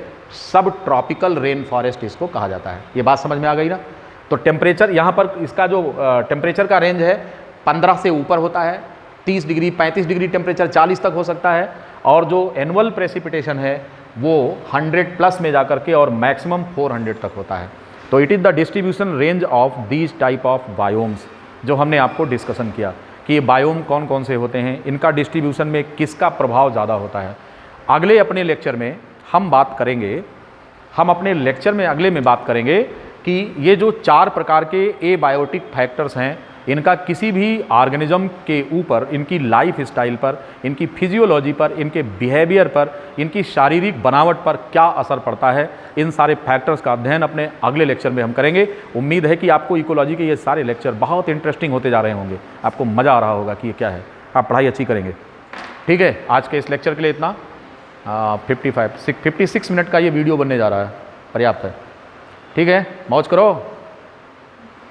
[SPEAKER 2] सब ट्रॉपिकल रेन फॉरेस्ट इसको कहा जाता है। ये बात समझ में आ गई ना। तो टेम्परेचर यहाँ पर इसका जो टेम्परेचर का रेंज है 15 से ऊपर होता है, 30 डिग्री 35 डिग्री टेम्परेचर 40 तक हो सकता है, और जो एनुअल प्रेसिपिटेशन है वो 100 प्लस में जाकर के और मैक्सिमम 400 तक होता है। तो it is the distribution range of these type of biomes, जो हमने आपको डिस्कशन किया कि ये बायोम कौन कौन से होते हैं, इनका डिस्ट्रीब्यूशन में किसका प्रभाव ज़्यादा होता है। अगले अपने लेक्चर में हम बात करेंगे, हम अपने लेक्चर में अगले में बात करेंगे कि ये जो 4 प्रकार के एबायोटिक फैक्टर्स हैं, इनका किसी भी ऑर्गेनिज्म के ऊपर, इनकी लाइफ स्टाइल पर, इनकी फिजियोलॉजी पर, इनके बिहेवियर पर, इनकी शारीरिक बनावट पर क्या असर पड़ता है, इन सारे फैक्टर्स का अध्ययन अपने अगले लेक्चर में हम करेंगे। उम्मीद है कि आपको इकोलॉजी के ये सारे लेक्चर बहुत इंटरेस्टिंग होते जा रहे होंगे, आपको मज़ा आ रहा होगा कि ये क्या है, आप पढ़ाई अच्छी करेंगे। ठीक है, आज के इस लेक्चर के लिए इतना। 56 मिनट का ये वीडियो बनने जा रहा है, पर्याप्त है। ठीक है, मौज करो।